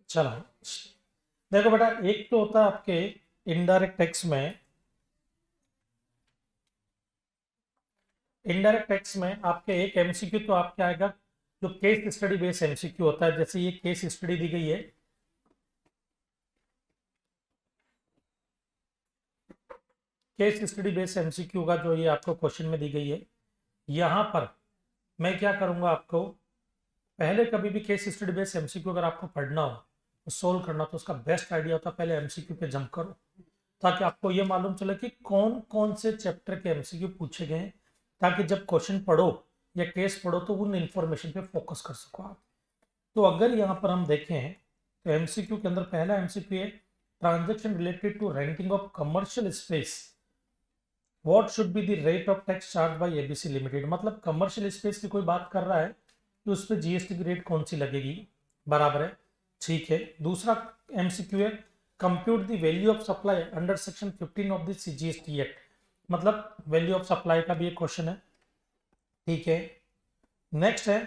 चलो देखो बेटा, एक तो होता है आपके इनडायरेक्ट टैक्स में, इनडायरेक्ट टैक्स में आपके एक एमसीक्यू तो आपके आएगा जो केस स्टडी बेस्ड एमसीक्यू होता है। जैसे ये केस स्टडी दी गई है, केस स्टडी बेस्ड एमसीक्यू का जो ये आपको क्वेश्चन में दी गई है, यहाँ पर मैं क्या करूंगा, आपको पहले कभी भी केस स्टडी बेस्ड एमसीक्यू अगर आपको पढ़ना हो तो सोल्व करना, तो उसका बेस्ट आइडिया होता है पहले एमसीक्यू पे जंप करो, ताकि आपको ये मालूम चले कि कौन कौन से चैप्टर के एमसीक्यू पूछे गए हैं, ताकि जब क्वेश्चन पढ़ो या केस पढ़ो तो उन इंफॉर्मेशन पे फोकस कर सको आप। तो अगर यहाँ पर हम देखें तो एमसीक्यू के अंदर पहला एमसीक्यू है transaction related to renting of commercial space, what should be the rate of tax charge by ABC limited. मतलब कमर्शियल स्पेस की कोई बात कर रहा है तो उस पर जीएसटी की रेट कौन सी लगेगी, बराबर है, ठीक है। दूसरा एमसीक्यू है compute the value of supply under section 15 of the CGST act, मतलब वैल्यू ऑफ सप्लाई का भी एक क्वेश्चन है, ठीक है। नेक्स्ट है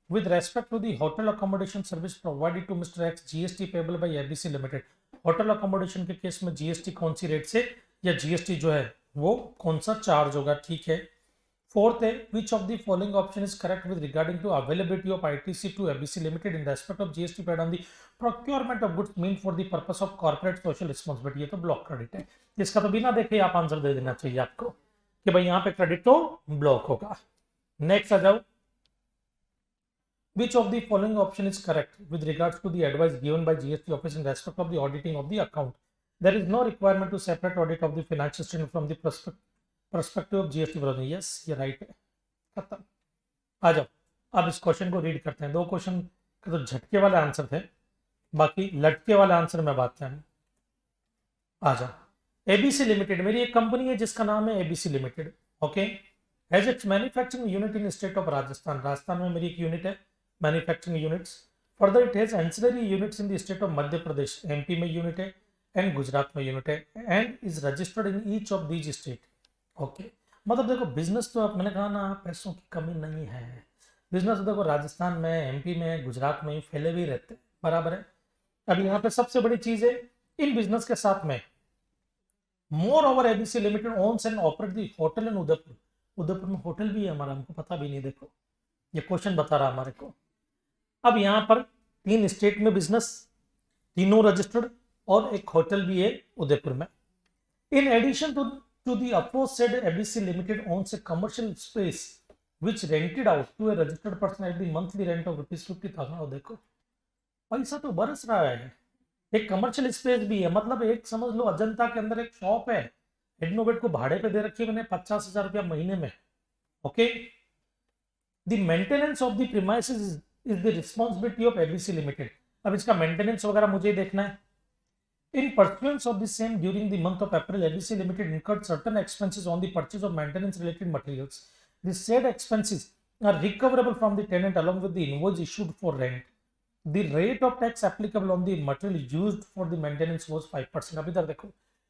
with respect to the hotel accommodation service provided to mister X GST payable by ABC limited, hotel accommodation के case में जीएसटी कौन सी रेट से या जीएसटी जो है वो कौन सा चार्ज होगा, ठीक है। फोर्थ है which of the following option is correct with regarding to availability of ITC to ABC limited in respect of GST paid on the procurement of goods mean for the purpose of corporate social responsibility. ये तो block credit है, इसका तो बिना देखे आप answer दे देना चाहिए आपको कि भाई यहाँ पे क्रेडिट तो ब्लॉक होगा। नेक्स्ट आ जाओ, which of the following option is correct with regards to the advice given by GST office in respect of the auditing of the account? There is no requirement to separate audit of the financial statement from the perspective of GST provision. Yes, ये right है, खत्म। आ जाओ अब इस question को read करते हैं। दो क्वेश्चन के तो झटके वाले आंसर थे, बाकी लटके वाले आंसर में बात है। आ जाओ, एबीसी लिमिटेड मेरी एक कंपनी है जिसका नाम है ABC limited, okay. Has its manufacturing unit in state of Rajasthan, Rajasthan में मेरी एक यूनिट है manufacturing units. Further it has ancillary units in the state of Madhya Pradesh, MP में यूनिट है एंड गुजरात में यूनिट है and is registered in each of these state, okay. मतलब देखो बिजनेस तो मैंने कहा ना पैसों की कमी नहीं है, बिजनेस तो देखो राजस्थान में, एमपी में, गुजरात में फैले भी रहते हैं, बराबर है। अब यहाँ पे सबसे बड़ी चीज है इन बिजनेस के साथ में moreover ABC limited owns and operate the hotel in Udaipur, Udaipur में होटल भी है हमारा, हमको पता भी नहीं, देखो ये क्वेश्चन बता रहा हमारे को। अब यहाँ पर 3 स्टेट में बिजनेस, तीनों रजिस्टर्ड और एक होटल भी है उदयपुर में। In addition to the aforesaid ABC limited owns a commercial space which rented out to a registered person at the monthly rent of ₹50,000। और देखो पैसा तो बरस रहा है, एक कमर्शियल स्पेस भी है, मतलब एक समझ लो अजंता के अंदर एक शॉप है, एडनोवेट को भाड़े पे दे रखी है मैंने 50,000 रुपया महीने में, okay. The maintenance of the premises is the responsibility of ABC Limited. अब इसका मेंटेनेंस वगैरह मुझे देखना है। In pursuance of the same during the month of April ABC Limited incurred certain expenses on the purchase of maintenance related materials, the said expenses are recoverable from the tenant along with the invoice issued for rent. The rate of tax applicable on the material used for the maintenance was 5%। अब इधर देखो,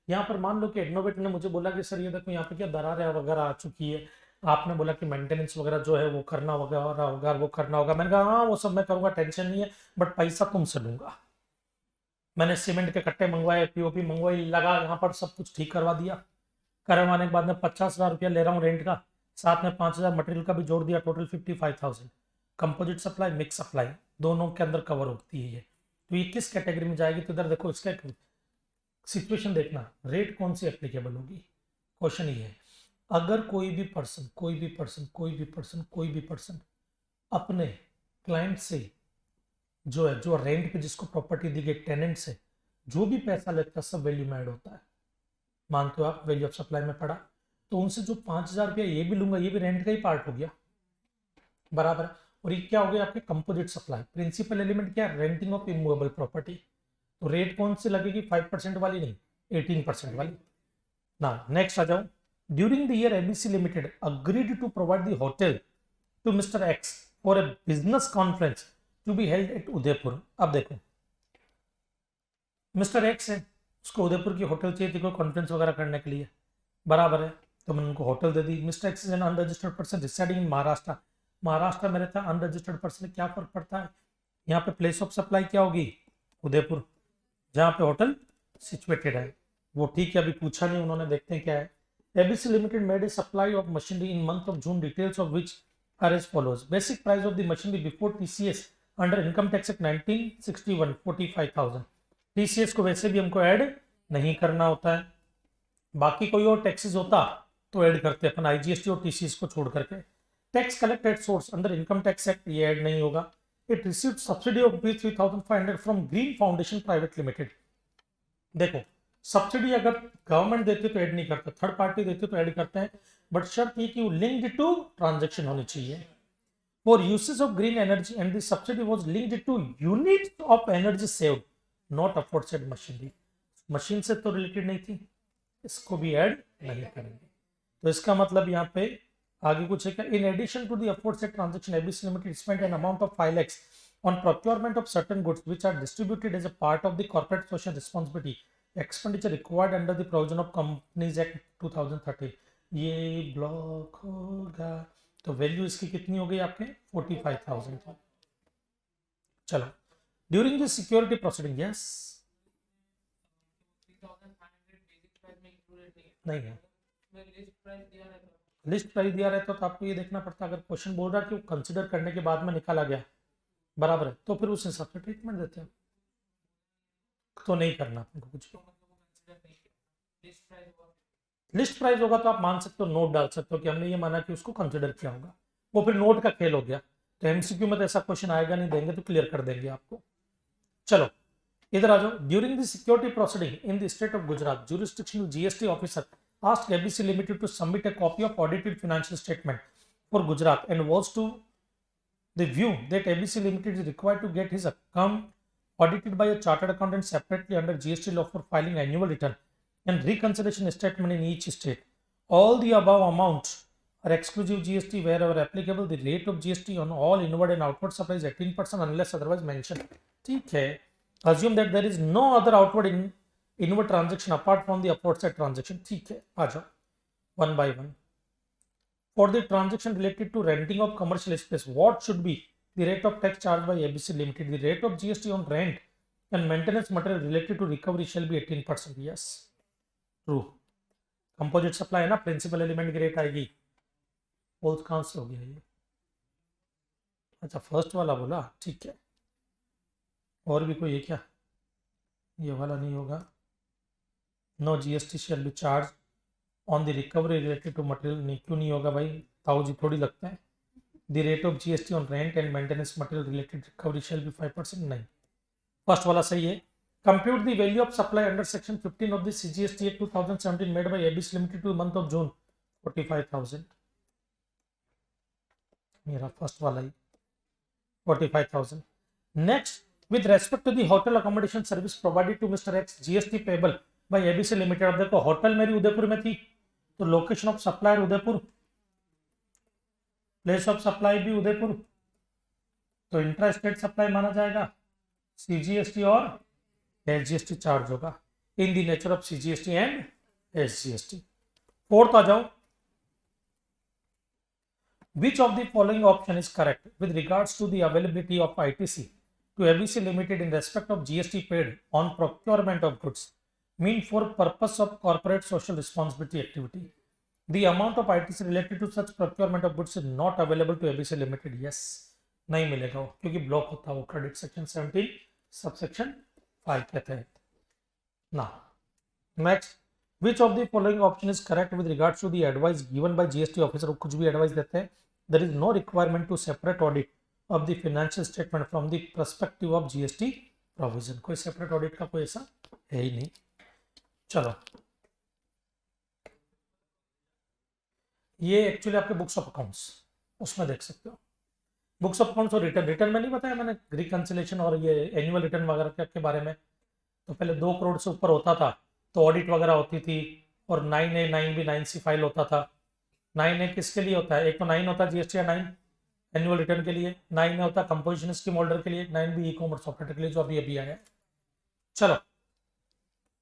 यहाँ पर मान लो कि एडनोवेट ने मुझे बोला कि सर ये देखो यहाँ पे क्या दरारें वगैरह आ चुकी है, आपने बोला कि मेंटेनेंस वगैरह जो है वो करना वगैरह होगा, वो करना होगा। मैंने कहा हाँ वो सब मैं करूँगा, टेंशन नहीं है, बट पैसा तुमसे लूँगा। मैंने सीमेंट के कट्टे मंगवाए, पीओपी मंगवाई, लगा यहाँ पर सब कुछ ठीक करवा दिया। करवाने के बाद में 50,000 रुपया ले रहा हूँ रेंट का, साथ में 5,000 मटेरियल का भी जोड़ दिया, total 55,000। Composite supply, mix supply दोनों के अंदर कवर होती है ये। तो ये किस कैटेगरी में जाएगी, तो इधर देखो इसका सिचुएशन देखना, रेट कौन सी एप्लीकेबल होगी। क्वेश्चन ये है अगर कोई भी पर्सन अपने क्लाइंट से जो है, जो रेंट पे जिसको प्रॉपर्टी दी गई टेनेंट से जो भी पैसा लेता है सब वैल्यू में ऐड होता है। मानते हो आप, वैल्यू ऑफ सप्लाई में पड़ा, तो उनसे जो 5,000 रुपया ये भी लूंगा, ये भी रेंट का ही पार्ट हो गया, बराबर है। और ये क्या हो गया आपके कंपोजिट सप्लाई। प्रिंसिपल एलिमेंट क्या है, रेंटिंग ऑफ इमूवेबल प्रॉपर्टी। तो रेट कौन सी लगेगी, 5% वाली नहीं, 18% वाली ना। नेक्स्ट आ जाओ, during the year ABC limited agreed to provide the hotel to mister X for a business conference to be held at Udaipur. अब देखो मिस्टर एक्स है, उसको उदयपुर की होटल चाहिए थी कोई कॉन्फ्रेंस वगैरह करने के लिए, बराबर है, तो मैंने उनको hotel they the. Mister x is an unregistered person residing in Maharashtra, Maharashtra में रहता है, अनरजिस्टर्ड पर्सन, क्या फर्क पड़ता है, यहाँ पे प्लेस ऑफ सप्लाई क्या होगी उदयपुर, जहाँ पे होटल सिचुएटेड है। वो ठीक है, अभी पूछा नहीं उन्होंने, देखते हैं क्या है। ABC limited made a supply of machinery in month of June, details of which are as follows. Basic price of the machinery before TCS under income tax act 1961 45,000। TCS को वैसे भी हमको ऐड नहीं करना होता है, बाकी कोई और टैक्सेस होता तो ऐड करते अपन, आईजीएसटी और टीसीएस को छोड़ करके। Tax collected source under income tax act ये ऐड नहीं होगा। It received subsidy of ₹3,500 from green foundation private limited. देखो, सब्सिडी अगर गवर्नमेंट देती है तो ऐड नहीं करते, थर्ड पार्टी देती है तो ऐड करते हैं, बट शर्त ये कि वो लिंक्ड टू ट्रांजैक्शन होनी चाहिए। For usage of green energy and the subsidy was linked to unit of energy saved, not aforesaid machinery. Machine से तो रिलेटेड नहीं थी, इसको भी ऐड नहीं करेंगे। तो इसका मतलब यहाँ पे आगे कुछ है क्या, in addition to the aforesaid transaction ABC limited spent an amount of 5 lakhs on procurement of certain goods which are distributed as a part of the corporate social responsibility expenditure required under the provision of Companies Act 2013। ये block होगा तो value इसकी कितनी हो गई आपके 45,000। चलो, during the security proceeding, yes नहीं है, लिस्ट प्राइस दिया रहता तो आपको ये देखना पड़ता, अगर क्वेश्चन बोल रहा है कि वो कंसिडर करने के बाद में निकाला गया बराबर है तो फिर उस हिसाब से ट्रीटमेंट देते हैं, तो नहीं करना आपको कुछ भी। लिस्ट प्राइस होगा तो आप मान सकते हो, नोट डाल सकते हो कि हमने ये माना कि उसको कंसिडर किया होगा, वो फिर नोट का खेल हो गया। तो एमसीक्यू में तो ऐसा क्वेश्चन आएगा नहीं, देंगे तो क्लियर कर देंगे आपको। चलो इधर आ जाओ। During the security proceeding in the state of Gujarat, jurisdictional GST officer asked ABC Limited to submit a copy of audited financial statement for Gujarat and was to the view that ABC Limited is required to get his account audited by a chartered accountant separately under GST law for filing annual return and reconciliation statement in each state. All the above amounts are exclusive GST wherever applicable. The rate of GST on all inward and outward supplies is 18% unless otherwise mentioned. ठीक है, assume that there is no other outward inward transaction apart from the aforesaid transaction। ठीक है, आ जाओ one by one। For the transaction related to renting of commercial space, what should be the rate of tax charged by ABC Limited? The rate of GST on rent and maintenance material related to recovery shall be 18%। yes, true। Composite supply है ना, principal element की rate आएगी। Fourth कहाँ से हो गया ये, अच्छा फर्स्ट वाला बोला, ठीक है। और भी कोई है क्या, ये वाला नहीं होगा। No GST shall be charge on the recovery related to material, नहीं क्यों नहीं होगा भाई, ताऊ जी थोड़ी लगते हैं। The rate of GST on rent and maintenance material related recovery shall be 5%, नहीं। फर्स्ट वाला सही है। Compute the value of supply under section 15 of the CGST act 2017 made by ABC limited two month of जून 45,000। मेरा first वाला ही 45,000। Next, with respect to the hotel accommodation service provided to Mr. X, GST payable by ABC Limited। अब देखो hotel मेरी उदयपुर में थी तो location of supplier Udaipur, place of supply भी उदयपुर, तो इंट्रा स्टेट सप्लाई माना जाएगा। सीजीएसटी और एसजीएसटी चार्ज होगा in the nature of CGST and SGST. Fourth आ जाओ, which of the following option is correct with regards to the availability of ITC to ABC Limited in respect of GST paid on procurement of goods mean for purpose of corporate social responsibility activity? The amount of ITC related to such procurement of goods is not available to ABC Limited। yes, नहीं मिलेगा वो, क्योंकि block होता है वो credit section 17 subsection 5 के तहत ना। Next, which of the following option is correct with regards to the advice given by GST officer? कुछ भी एडवाइस देते हैं, there is no requirement to separate audit of the financial statement from the perspective of GST provision। कोई separate audit का कोई ऐसा है ही नहीं। चलो, ये एक्चुअली आपके बुक्स ऑफ अकाउंट्स उसमें देख सकते हो। बुक्स ऑफ अकाउंट्स और रिटर्न में नहीं बताया मैंने रिकंसिलेशन और ये एनुअल रिटर्न वगैरह के बारे में। तो पहले 2 करोड़ से ऊपर होता था तो ऑडिट वगैरह होती थी, और 9A 9B 9C फाइल होता था। 9A किसके लिए होता है, एक तो 9 होता है जीएसटी 9 एनुअल रिटर्न के लिए, 9A होता है कंपोजिशन स्कीम होल्डर के लिए, 9B ई कॉमर्स ऑपरेटर के लिए, जो अभी आया है। चलो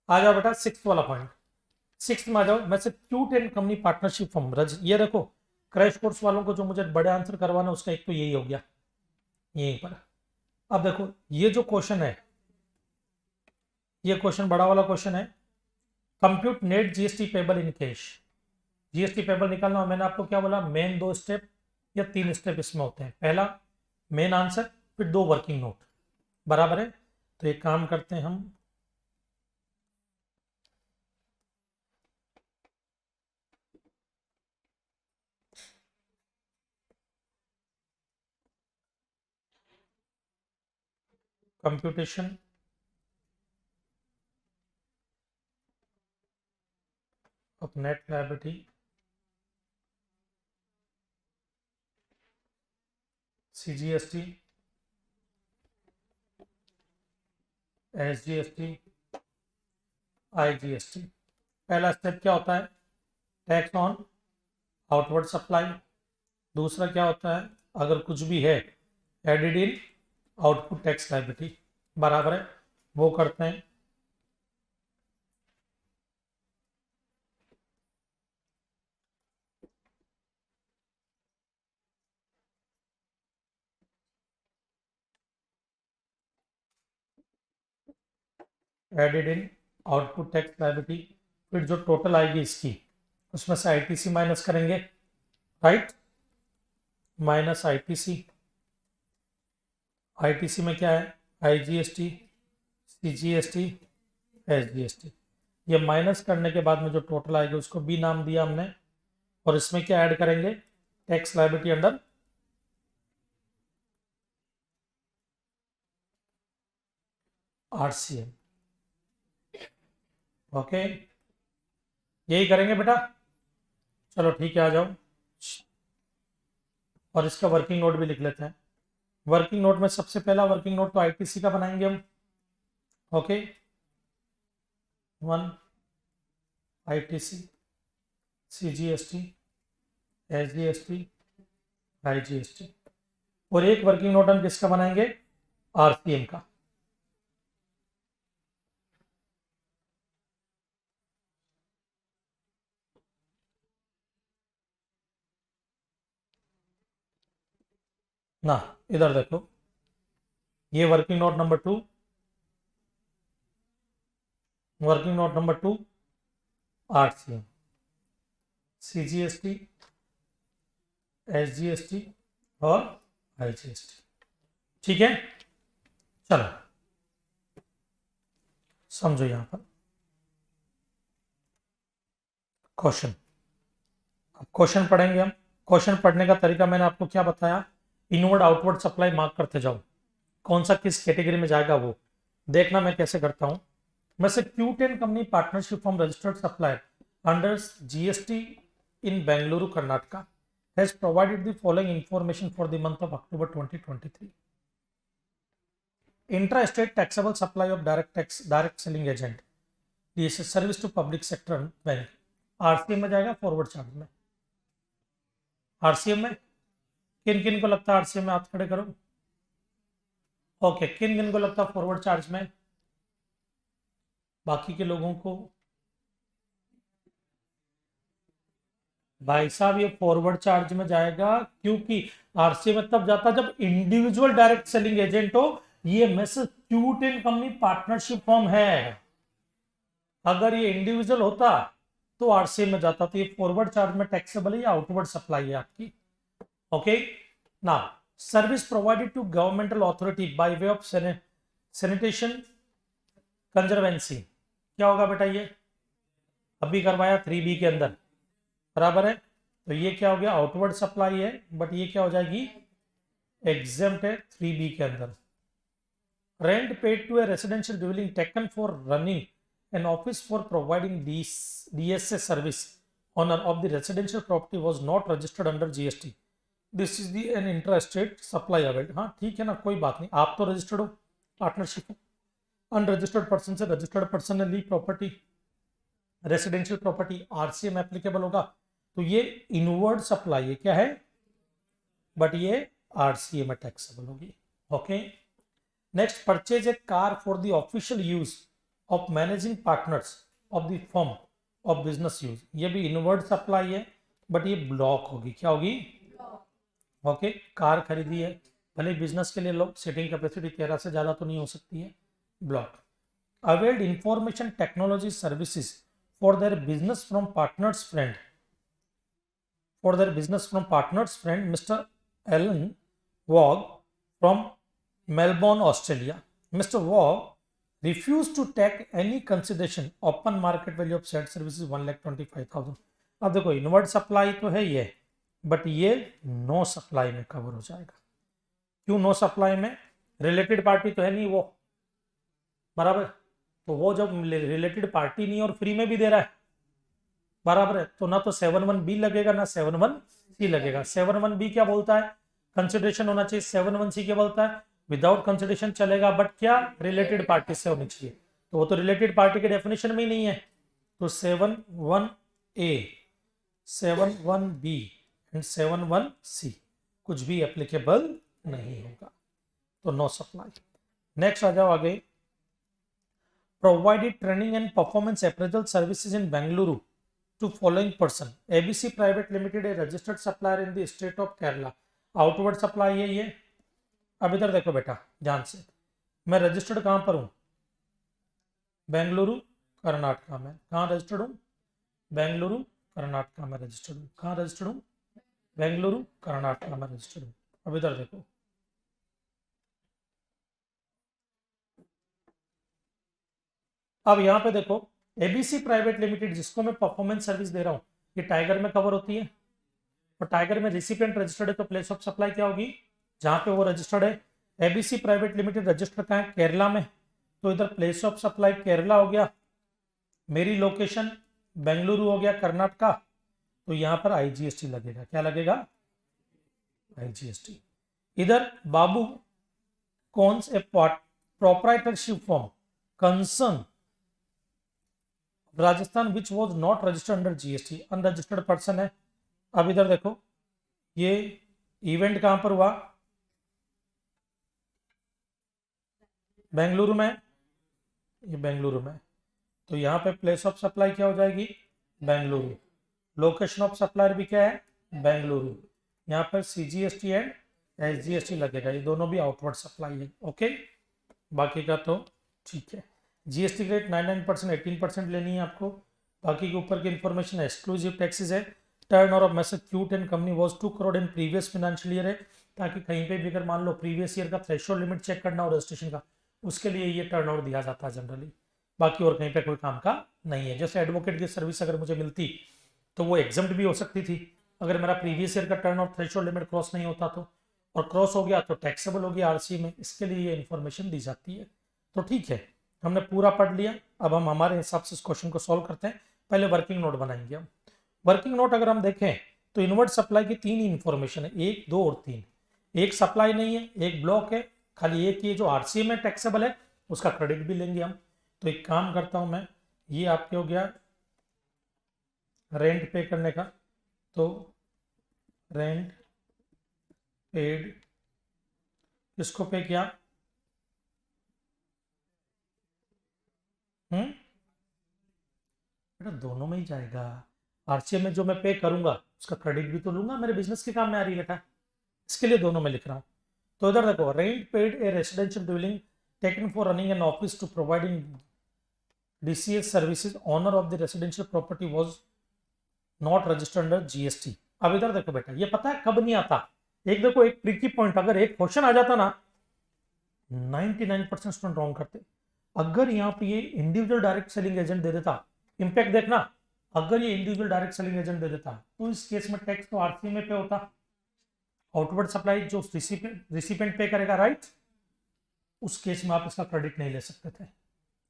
आ जाओ बेटा, 6th वाला पॉइंट। 6th में आ जाओ, मैं से cute and company partnership form रज, ये देखो क्रैश कोर्स वालों को जो मुझे बड़े आंसर करवाना उसका एक तो यही हो गया यहीं पर। अब देखो ये जो क्वेश्चन है ये क्वेश्चन बड़ा वाला क्वेश्चन है। Compute net GST payable in cash. GST payable निकालना, मैंने आपको क्या बोला, मेन 2 स्टेप या 3 स्टेप इसमें होते हैं। पहला मेन आंसर, फिर 2 वर्किंग नोट, बराबर है। तो एक काम करते हैं हम, computation of net liability CGST, SGST, IGST. पहला स्टेप क्या होता है, टैक्स ऑन आउटवर्ड सप्लाई। दूसरा क्या होता है, अगर कुछ भी है एडिड इन आउटपुट टैक्स लायबिलिटी, बराबर है, वो करते हैं। एडिड इन आउटपुट टैक्स लायबिलिटी, फिर जो टोटल आएगी इसकी, उसमें से आईटीसी माइनस करेंगे, राइट, माइनस आईटीसी। आईटीसी में क्या है, आईजीएसटी, सीजीएसटी, एसजीएसटी। ये माइनस करने के बाद में जो टोटल आएगी उसको बी नाम दिया हमने, और इसमें क्या ऐड करेंगे, tax liability under RCM. Okay, यही करेंगे बेटा। चलो ठीक है, आ जाओ, और इसका वर्किंग नोट भी लिख लेते हैं। वर्किंग नोट में सबसे पहला वर्किंग नोट तो आईटीसी का बनाएंगे हम। Okay, 1 ITC, CGST, SGST, IGST, और एक वर्किंग नोट हम किसका बनाएंगे, आरसीएम का। ना इधर देखो, ये working note number 2, working note number 2 RCM, CGST, SGST और आईजीएसटी। ठीक है, चलो समझो यहां पर क्वेश्चन। अब क्वेश्चन पढ़ेंगे हम। क्वेश्चन पढ़ने का तरीका मैंने आपको क्या बताया, इनवर्ड आउटवर्ड सप्लाई मार्क करते जाओ, कौन सा किस कैटेगरी में जाएगा वो देखना मैं कैसे करता हूं। मैं से Q10 company partnership form registered supplier under GST in Bengaluru Karnataka has provided the following information for the month of October 2023. Intra-state taxable supply of direct selling agent, DSS service to public sector bank, RCM में जाएगा, forward charge में। RCM में किन किन को लगता है, RCM में हाथ खड़े करो। ओके, किन किन को लगता है फॉरवर्ड चार्ज में, बाकी के लोगों को। भाई साहब ये फॉरवर्ड चार्ज में जाएगा, क्योंकि आरसीए में तब जाता जब इंडिविजुअल डायरेक्ट सेलिंग एजेंट हो। ये message Q10 company partnership form है, अगर ये इंडिविजुअल होता तो आरसीए में जाता। तो ये फॉरवर्ड चार्ज में टैक्सेबल है या आउटवर्ड सप्लाई है आपकी। ओके, ना service provided to governmental authority by way of sanitation conservancy, क्या होगा बेटा, ये अभी करवाया 3B के अंदर, बराबर है। तो ये क्या हो गया, आउटवर्ड सप्लाई है, बट ये क्या हो जाएगी, एग्जेम्प्ट है 3B के अंदर। Rent paid to a residential dwelling taken for running an office for providing DSA service owner of the residential property was not registered under GST, this is the an inter state supply availed. हाँ ठीक है ना, कोई बात नहीं, आप तो registered हो, पार्टनरशिप हो। अनरजिस्टर्ड पर्सन से रजिस्टर्ड पर्सन ने ली property, residential property, RCM applicable होगा। तो ये इनवर्ड सप्लाई है, क्या है, बट ये आरसीए में टैक्सेबल होगी। Okay, next, purchase a car for the official use of managing partners of the firm of business use, ये भी इनवर्ड सप्लाई है, बट ये ब्लॉक होगी, क्या होगी, ओके। कार खरीदी है, भले बिजनेस के लिए लो, सीटिंग कैपेसिटी 13 से ज्यादा तो नहीं हो सकती है, block. availed information technology services for their business from partners friend. For their business from partners friend, Mr. Alan Wog from Melbourne, Australia. Mr. Wog refused to take any consideration. Open market value of said services 1,25,000. अब देखो inward supply तो है ये, but ये no supply में cover हो जाएगा. क्यों नो सप्लाई में? रिलेटेड पार्टी तो है नहीं वो, बराबर. तो वो जब रिलेटेड पार्टी नहीं और फ्री में भी दे रहा है, बराबर है, तो ना तो 71B लगेगा ना 71C लगेगा. 71B क्या बोलता है? कंसिडरेशन होना चाहिए. 71C क्या बोलता है? विदाउट कंसिडरेशन चलेगा, बट क्या रिलेटेड पार्टी से होनी चाहिए. तो वो तो रिलेटेड पार्टी के डेफिनेशन में ही नहीं है. तो 71A, 71B एंड 71C कुछ भी एप्लीकेबल नहीं होगा, तो नो सप्लाई. नेक्स्ट आ जाओ आगे. Provided training and performance appraisal services in Bengaluru to following person. ABC Private Limited a registered supplier in the state of Kerala. Outward supply है ये. अब इधर देखो बेटा ध्यान से, मैं रजिस्टर्ड कहां पर हूं? बेंगलुरु कर्नाटका में. कहां रजिस्टर्ड हूं? बेंगलुरु कर्नाटका में रजिस्टर्ड हूं. कहां रजिस्टर्ड हूं? बेंगलुरु कर्नाटका में रजिस्टर्ड हूं. अब इधर देखो, अब यहां पे देखो एबीसी प्राइवेट लिमिटेड जिसको मैं परफॉर्मेंस सर्विस दे रहा हूं, ये टाइगर में कवर होती है. और टाइगर में रिसिपिएंट रजिस्टर्ड है, तो प्लेस ऑफ सप्लाई क्या होगी? जहां पे वो रजिस्टर्ड है. एबीसी प्राइवेट लिमिटेड रजिस्टर्ड कहां है? केरला में. तो इधर प्लेस ऑफ सप्लाई केरला हो गया, मेरी लोकेशन बेंगलुरु हो गया कर्नाटका. तो यहां पर आईजीएसटी लगेगा. क्या लगेगा? आईजीएसटी. इधर बाबू कौन a proprietorship firm concern Rajasthan which was not registered under GST, unregistered person है. अब इधर देखो, ये इवेंट कहां पर हुआ? बेंगलुरु में. ये बेंगलुरु में, तो यहां पे प्लेस ऑफ सप्लाई क्या हो जाएगी? बेंगलुरु. लोकेशन ऑफ सप्लायर भी क्या है? बेंगलुरु. यहाँ पर सीजीएसटी एंड एसजीएसटी लगेगा. ये दोनों भी आउटवर्ड सप्लाई है. ओके, बाकी का तो ठीक है. जीएसटी रेट 99%, 18% लेनी है आपको. बाकी के ऊपर की इंफॉर्मेशन एक्सक्लूसिव टैक्सेस है. Turn over of message cute and company was 2 crore in previous financial year है, ताकि कहीं पे भी अगर मान लो प्रीवियस ईयर का थ्रेशोल्ड लिमिट चेक करना हो रजिस्ट्रेशन का, उसके लिए ये टर्न ओवर दिया जाता है जनरली. बाकी और कहीं पे कोई काम का नहीं है. जैसे एडवोकेट की सर्विस अगर मुझे मिलती तो वो एग्जाम्प्ट भी हो सकती थी अगर मेरा प्रीवियस ईयर का turn over threshold limit cross नहीं होता तो, और क्रॉस हो गया तो टैक्सेबल हो गया आरसी में. इसके लिए ये इन्फॉर्मेशन दी जाती है. तो ठीक है, हमने पूरा पढ़ लिया. अब हम हमारे हिसाब से इस क्वेश्चन को सॉल्व करते हैं. पहले वर्किंग नोट बनाएंगे हम. वर्किंग नोट अगर हम देखें तो इनवर्ट सप्लाई की 3 ही इन्फॉर्मेशन है, 1, 2 और 3. एक सप्लाई नहीं है, एक ब्लॉक है, खाली एक ये जो आरसी में टैक्सेबल है उसका क्रेडिट भी लेंगे हम. तो एक काम करता हूं मैं, ये आपके हो गया रेंट पे करने का. तो रेंट पेड किसको पे किया? बेटा दोनों में ही जाएगा. आरसीए में जो मैं पे करूंगा उसका क्रेडिट भी तो लूंगा, मेरे बिजनेस के काम में आ रही है बेटा, इसके लिए दोनों में लिख रहा हूं. तो इधर देखो, rent paid a residential dwelling taken for running an office to providing DCS services owner of the residential property was not registered under GST. अब इधर देखो बेटा, ये पता है कब नहीं आता? एक देखो, एक ट्रिकी पॉइंट, अगर एक क्वेश्चन आ जाता ना 99% स्टूडेंट रॉन्ग करते. अगर यहाँ पे ये इंडिविजुअल डायरेक्ट सेलिंग एजेंट दे देता, इंपैक्ट देखना, अगर ये इंडिविजुअल डायरेक्ट सेलिंग एजेंट दे देता तो इस केस में टैक्स तो आरसी में पे होता. आउटवर्ड सप्लाई जो रिसिपेंट पे करेगा, राइट, उस केस में आप इसका क्रेडिट नहीं ले सकते थे.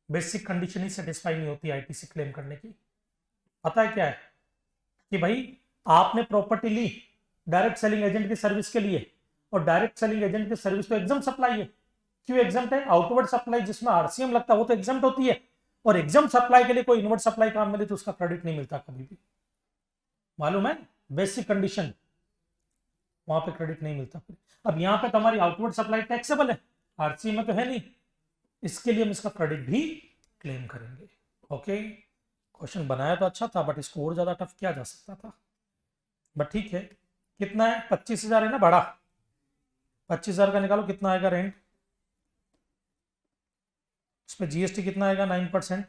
बेसिक कंडीशन ही सेटिस्फाई नहीं होती आईटीसी क्लेम करने की. पता है क्या है कि भाई आपने प्रॉपर्टी ली डायरेक्ट सेलिंग एजेंट की सर्विस के लिए, और डायरेक्ट सेलिंग एजेंट की सर्विस तो एग्जाम सप्लाई है. क्यों एग्जाम्प्ट है? आउटवर्ड सप्लाई जिसमें आरसीएम लगता है वो तो एग्जाम्प्ट होती है, और एग्जाम सप्लाई के लिए कोई इनवर्ट सप्लाई काम मिले तो उसका क्रेडिट नहीं मिलता कभी भी. मालूम है? बेसिक कंडीशन, वहां पे क्रेडिट नहीं मिलता. अब यहाँ पे तुम्हारी आउटवर्ड सप्लाई टैक्सेबल है, आरसी में तो है नहीं, इसके लिए हम इसका क्रेडिट भी क्लेम करेंगे. ओके, क्वेश्चन बनाया तो अच्छा था, बट इसको और ज्यादा टफ किया जा सकता था. बट ठीक है, कितना है? 25,000 है ना भाड़ा. 25,000 का निकालो कितना आएगा रेंट. इस पर जीएसटी कितना आएगा 9%,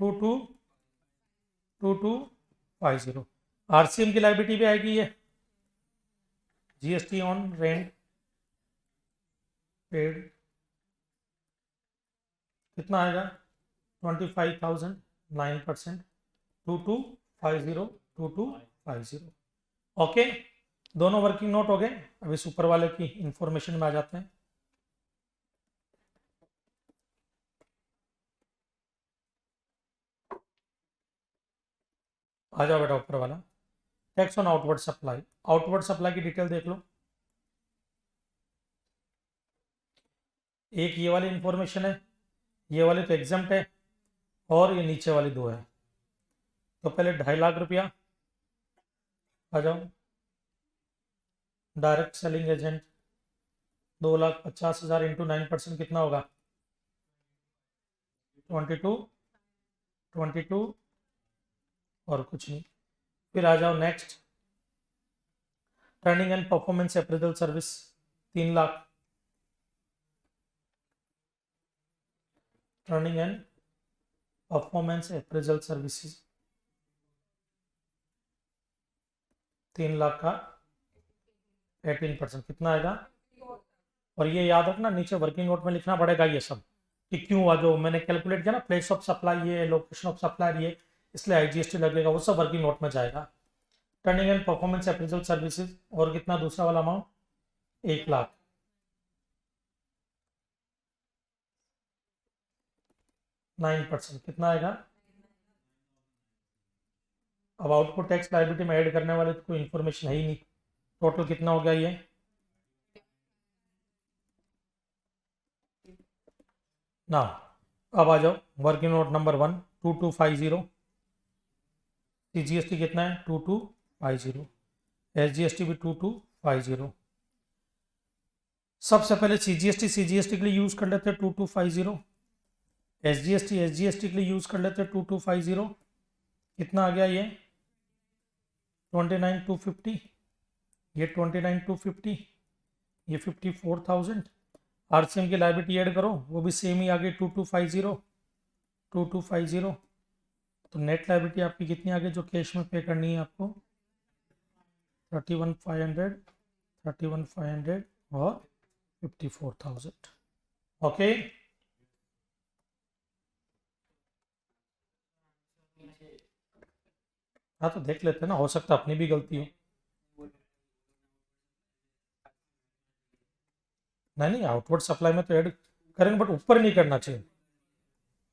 222250। आरसीएम की लाइबिलिटी भी आएगी ये, जीएसटी ऑन रेंट पेड कितना आएगा 25,000, 9%, 2250। ओके, दोनों वर्किंग नोट हो गए। अभी सुपर वाले की इंफॉर्मेशन में आ जाते हैं। आ जाओ बेटा ऊपर वाला, tax on outward supply. Outward supply की डिटेल देख लो। एक ये वाली इंफॉर्मेशन है, ये वाली तो एग्जाम्प्ट है, और ये नीचे वाली दो है। तो पहले 2.5 लाख रुपया, आ जाओ। डायरेक्ट सेलिंग एजेंट 2,50,000 इंटू 9% कितना होगा 22 और कुछ नहीं। फिर आ जाओ next, turning and performance appraisal service 3 lakh, turning and performance appraisal services 3 lakh का 18% कितना आएगा। और ये याद रखना, नीचे वर्किंग नोट में लिखना पड़ेगा ये सब कि क्यों हुआ, जो मैंने कैलकुलेट किया ना, प्लेस ऑफ सप्लाई ये, लोकेशन ऑफ सप्लाई ये, इसलिए आईजीएसटी लगेगा, वो सब वर्किंग नोट में जाएगा। Turning and performance appraisal services, और कितना दूसरा वाला अमाउंट 1 लाख, %9 कितना आएगा। अब आउटपुट टैक्स लायबिलिटी में ऐड करने वाले तो कोई इन्फॉर्मेशन है ही नहीं। टोटल कितना हो गया ये, ना। अब आ जाओ वर्किंग नोट नंबर 1 2250, सीजीएसटी कितना है 2250, एसजीएसटी भी 2250। सबसे पहले सीजीएसटी के लिए यूज कर लेते हैं 2250, एसजीएसटी के लिए यूज कर लेते हैं 2250। कितना आ गया ये 29,250, ये 29,250, ये 54,000। आरसीएम की लायबिलिटी ऐड करो, वो भी सेम ही आ गई 2250। तो नेट लायबिलिटी आपकी कितनी आ गई जो कैश में पे करनी है आपको 31,500 और 54,000। ओके, हाँ तो देख लेते हैं ना, हो सकता है अपनी भी गलती हो। नहीं आउटवर्ड सप्लाई में तो ऐड करेंगे, बट ऊपर नहीं करना चाहिए।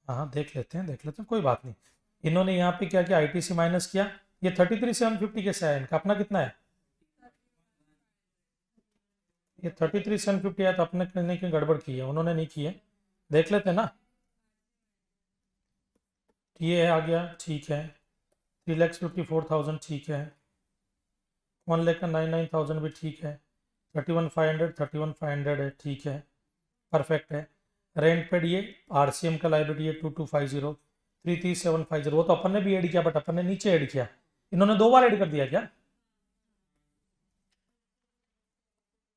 हाँ देख लेते हैं कोई बात नहीं। इन्होंने यहाँ पे क्या किया, आईटीसी माइनस किया। ये 33,750 कैसे आया, इनका अपना कितना है, ये 33,750 है, तो अपने करने की गड़बड़ की है, उन्होंने नहीं की है। देख लेते हैं ना, ये आ गया ठीक है, 3,54,000 ठीक है, 1,99,000 भी ठीक है, 31,500 है ठीक है, परफेक्ट है। रेंट पेड ये आरसीएम का लाइबिलिटी है 2250, 33,750, वो तो अपन ने भी ऐड किया, बट अपन ने नीचे ऐड किया, इन्होंने 2 बार ऐड कर दिया क्या।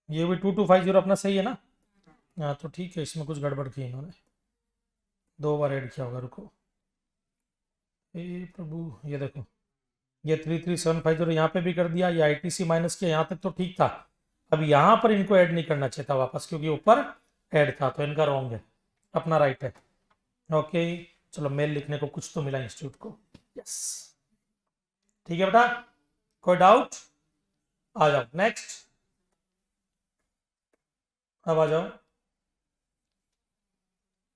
ये भी 2250 अपना सही है ना, हाँ तो ठीक है, इसमें कुछ गड़बड़ की इन्होंने, 2 बार ऐड किया होगा। रुको, ए प्रभु, ये देखो, ये 33,750 यहाँ पे भी कर दिया, ये आईटीसी माइनस किया, यहाँ तक तो ठीक था। अब यहाँ पर इनको ऐड नहीं करना चाहिए था वापस, क्योंकि ऊपर ऐड था, तो इनका रॉन्ग है, अपना राइट है। ओके, चलो मेल लिखने को कुछ तो मिला इंस्टीट्यूट को, यस ठीक है बेटा, कोई डाउट। आ जाओ नेक्स्ट, अब आ जाओ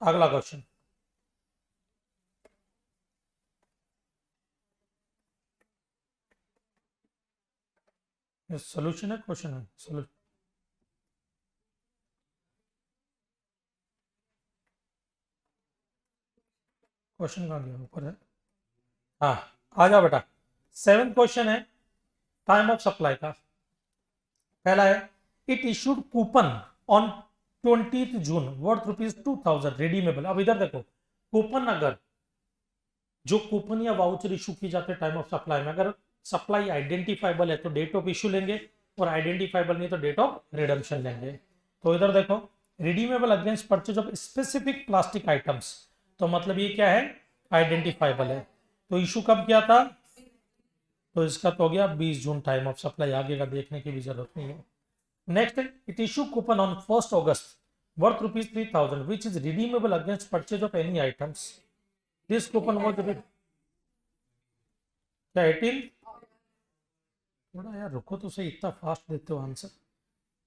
अगला क्वेश्चन। सोल्यूशन है, क्वेश्चन है, सोल्यूशन। क्वेश्चन कहाँ गया, ऊपर है। हाँ आ जाओ बेटा, 7th क्वेश्चन है टाइम ऑफ सप्लाई का। पहला है, it issued coupon on 20th June worth ₹2,000 redeemable. अब इधर देखो, कूपन अगर जो कूपन या वाउचर इशू की जाते हैं टाइम ऑफ सप्लाई में, अगर सप्लाई आइडेंटिफाइबल है तो डेट ऑफ इशू लेंगे, और आइडेंटिफाइबल नहीं तो डेट ऑफ रिडम्पशन लेंगे। तो इधर देखो, redeemable against purchase of specific plastic items, तो मतलब ये क्या है, आइडेंटिफाइबल है। तो इशू कब किया था, तो इसका तो हो गया 20 जून, टाइम ऑफ सप्लाई आगे का देखने की भी जरूरत नहीं है। Next, it issue coupon on 1 August worth ₹3000 which is redeemable against purchase of any items. This coupon was क्या 18, थोड़ा यार रुको तो सही, इतना फास्ट देते हो answer.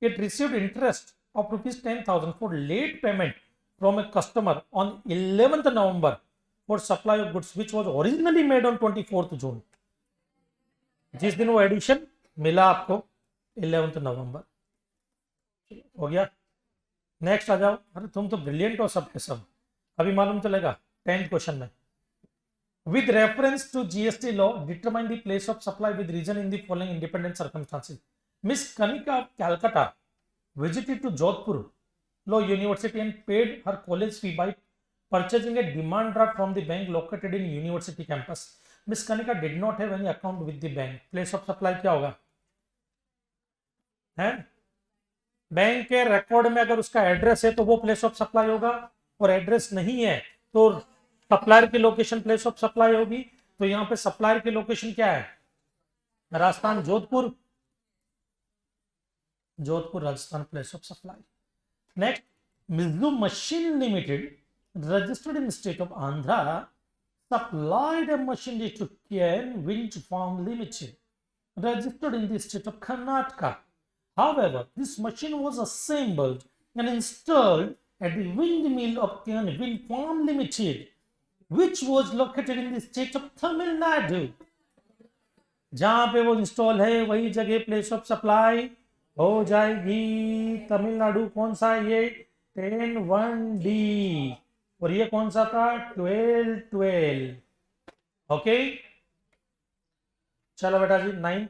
It received interest of ₹10,000 for late payment from a customer on 11th November for supply of goods which was originally made on 24th June। जिस दिन वो एडिशन मिला आपको 11th नवंबर, हो गया। नेक्स्ट आ जाओ, अरे तुम तो ब्रिलियंट हो सब के सब, अभी मालूम चलेगा 10th क्वेश्चन में। With reference to GST law, determine the place of supply with reason in the following independent circumstances. Miss Kanika of Calcutta visited to Jodhpur Law University and paid her college fee by purchasing a demand draft from the bank located in university campus. Miss Kanika did not have any account with the bank. Place of supply क्या होगा, है bank के record में अगर उसका address है तो वो प्लेस ऑफ सप्लाई होगा, और एड्रेस नहीं है तो सप्लायर की लोकेशन प्लेस ऑफ सप्लाई होगी। तो यहाँ पे सप्लायर की लोकेशन क्या है, Rajasthan, Jodhpur, Jodhpur Rajasthan place of supply. Next, मिज्जू machine Limited registered in state of Andhra supplied a machinery to Ken Wind Farm Limited registered in the state of Karnataka. However, this machine was assembled and installed at the windmill of Ken Wind Farm Limited, which was located in the state of Tamil Nadu. जहां पे वो install है वही जगह place of supply हो जाएगी तमिलनाडु। कौन सा है ये, 10(1)D, और ये कौन सा था, 12(12). ओके चलो बेटा जी। 9,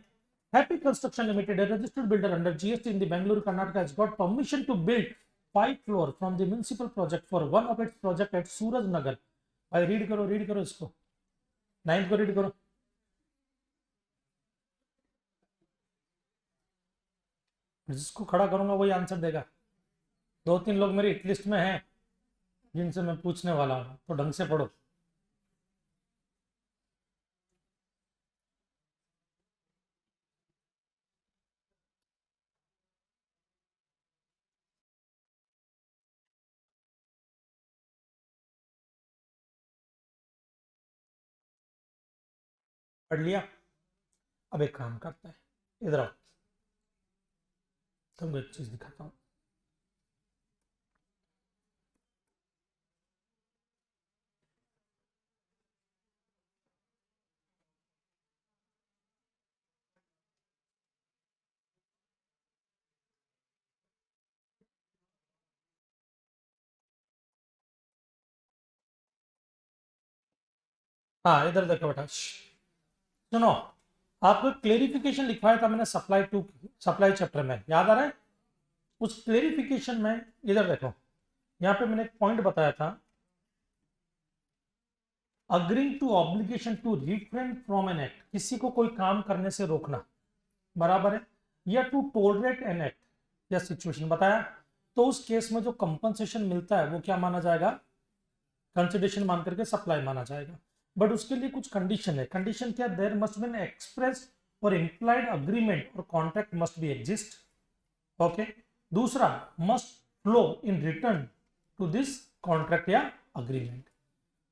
happy Construction limited, a registered builder under GST in the Bangalore, Karnataka, has got permission to build 5 floors from the municipal project for one of its project at सूरज नगर। भाई रीड करो इसको, 9th को read करो। जिसको खड़ा करूंगा वही answer देगा। 2-3 लोग मेरी हिट लिस्ट में हैं जिनसे मैं पूछने वाला हूं, तो ढंग से पढ़ो। पढ़ लिया, अब एक काम करते हैं, इधर आओ, तुमको एक चीज दिखाता हूं। हाँ इधर देखो बेटा, सुनो, आपको क्लेरिफिकेशन लिखवाया था मैंने सप्लाई चैप्टर में, याद आ रहा है? उस क्लेरिफिकेशन में इधर देखो, यहाँ पे मैंने एक पॉइंट बताया था, agreeing to obligation to refrain from an act, किसी को कोई काम करने से रोकना, बराबर है, या टू टॉलरेट एन एक्ट या सिचुएशन बताया, तो उस केस में जो कंपनसेशन मिलता है वो क्या माना जाएगा, कंसिडरेशन मान करके सप्लाई माना जाएगा। बट उसके लिए कुछ कंडीशन है। कंडीशन क्या, there must be an express और इम्प्लाइड अग्रीमेंट और contract must be exist. Okay, दूसरा must flow in return to this contract या अग्रीमेंट।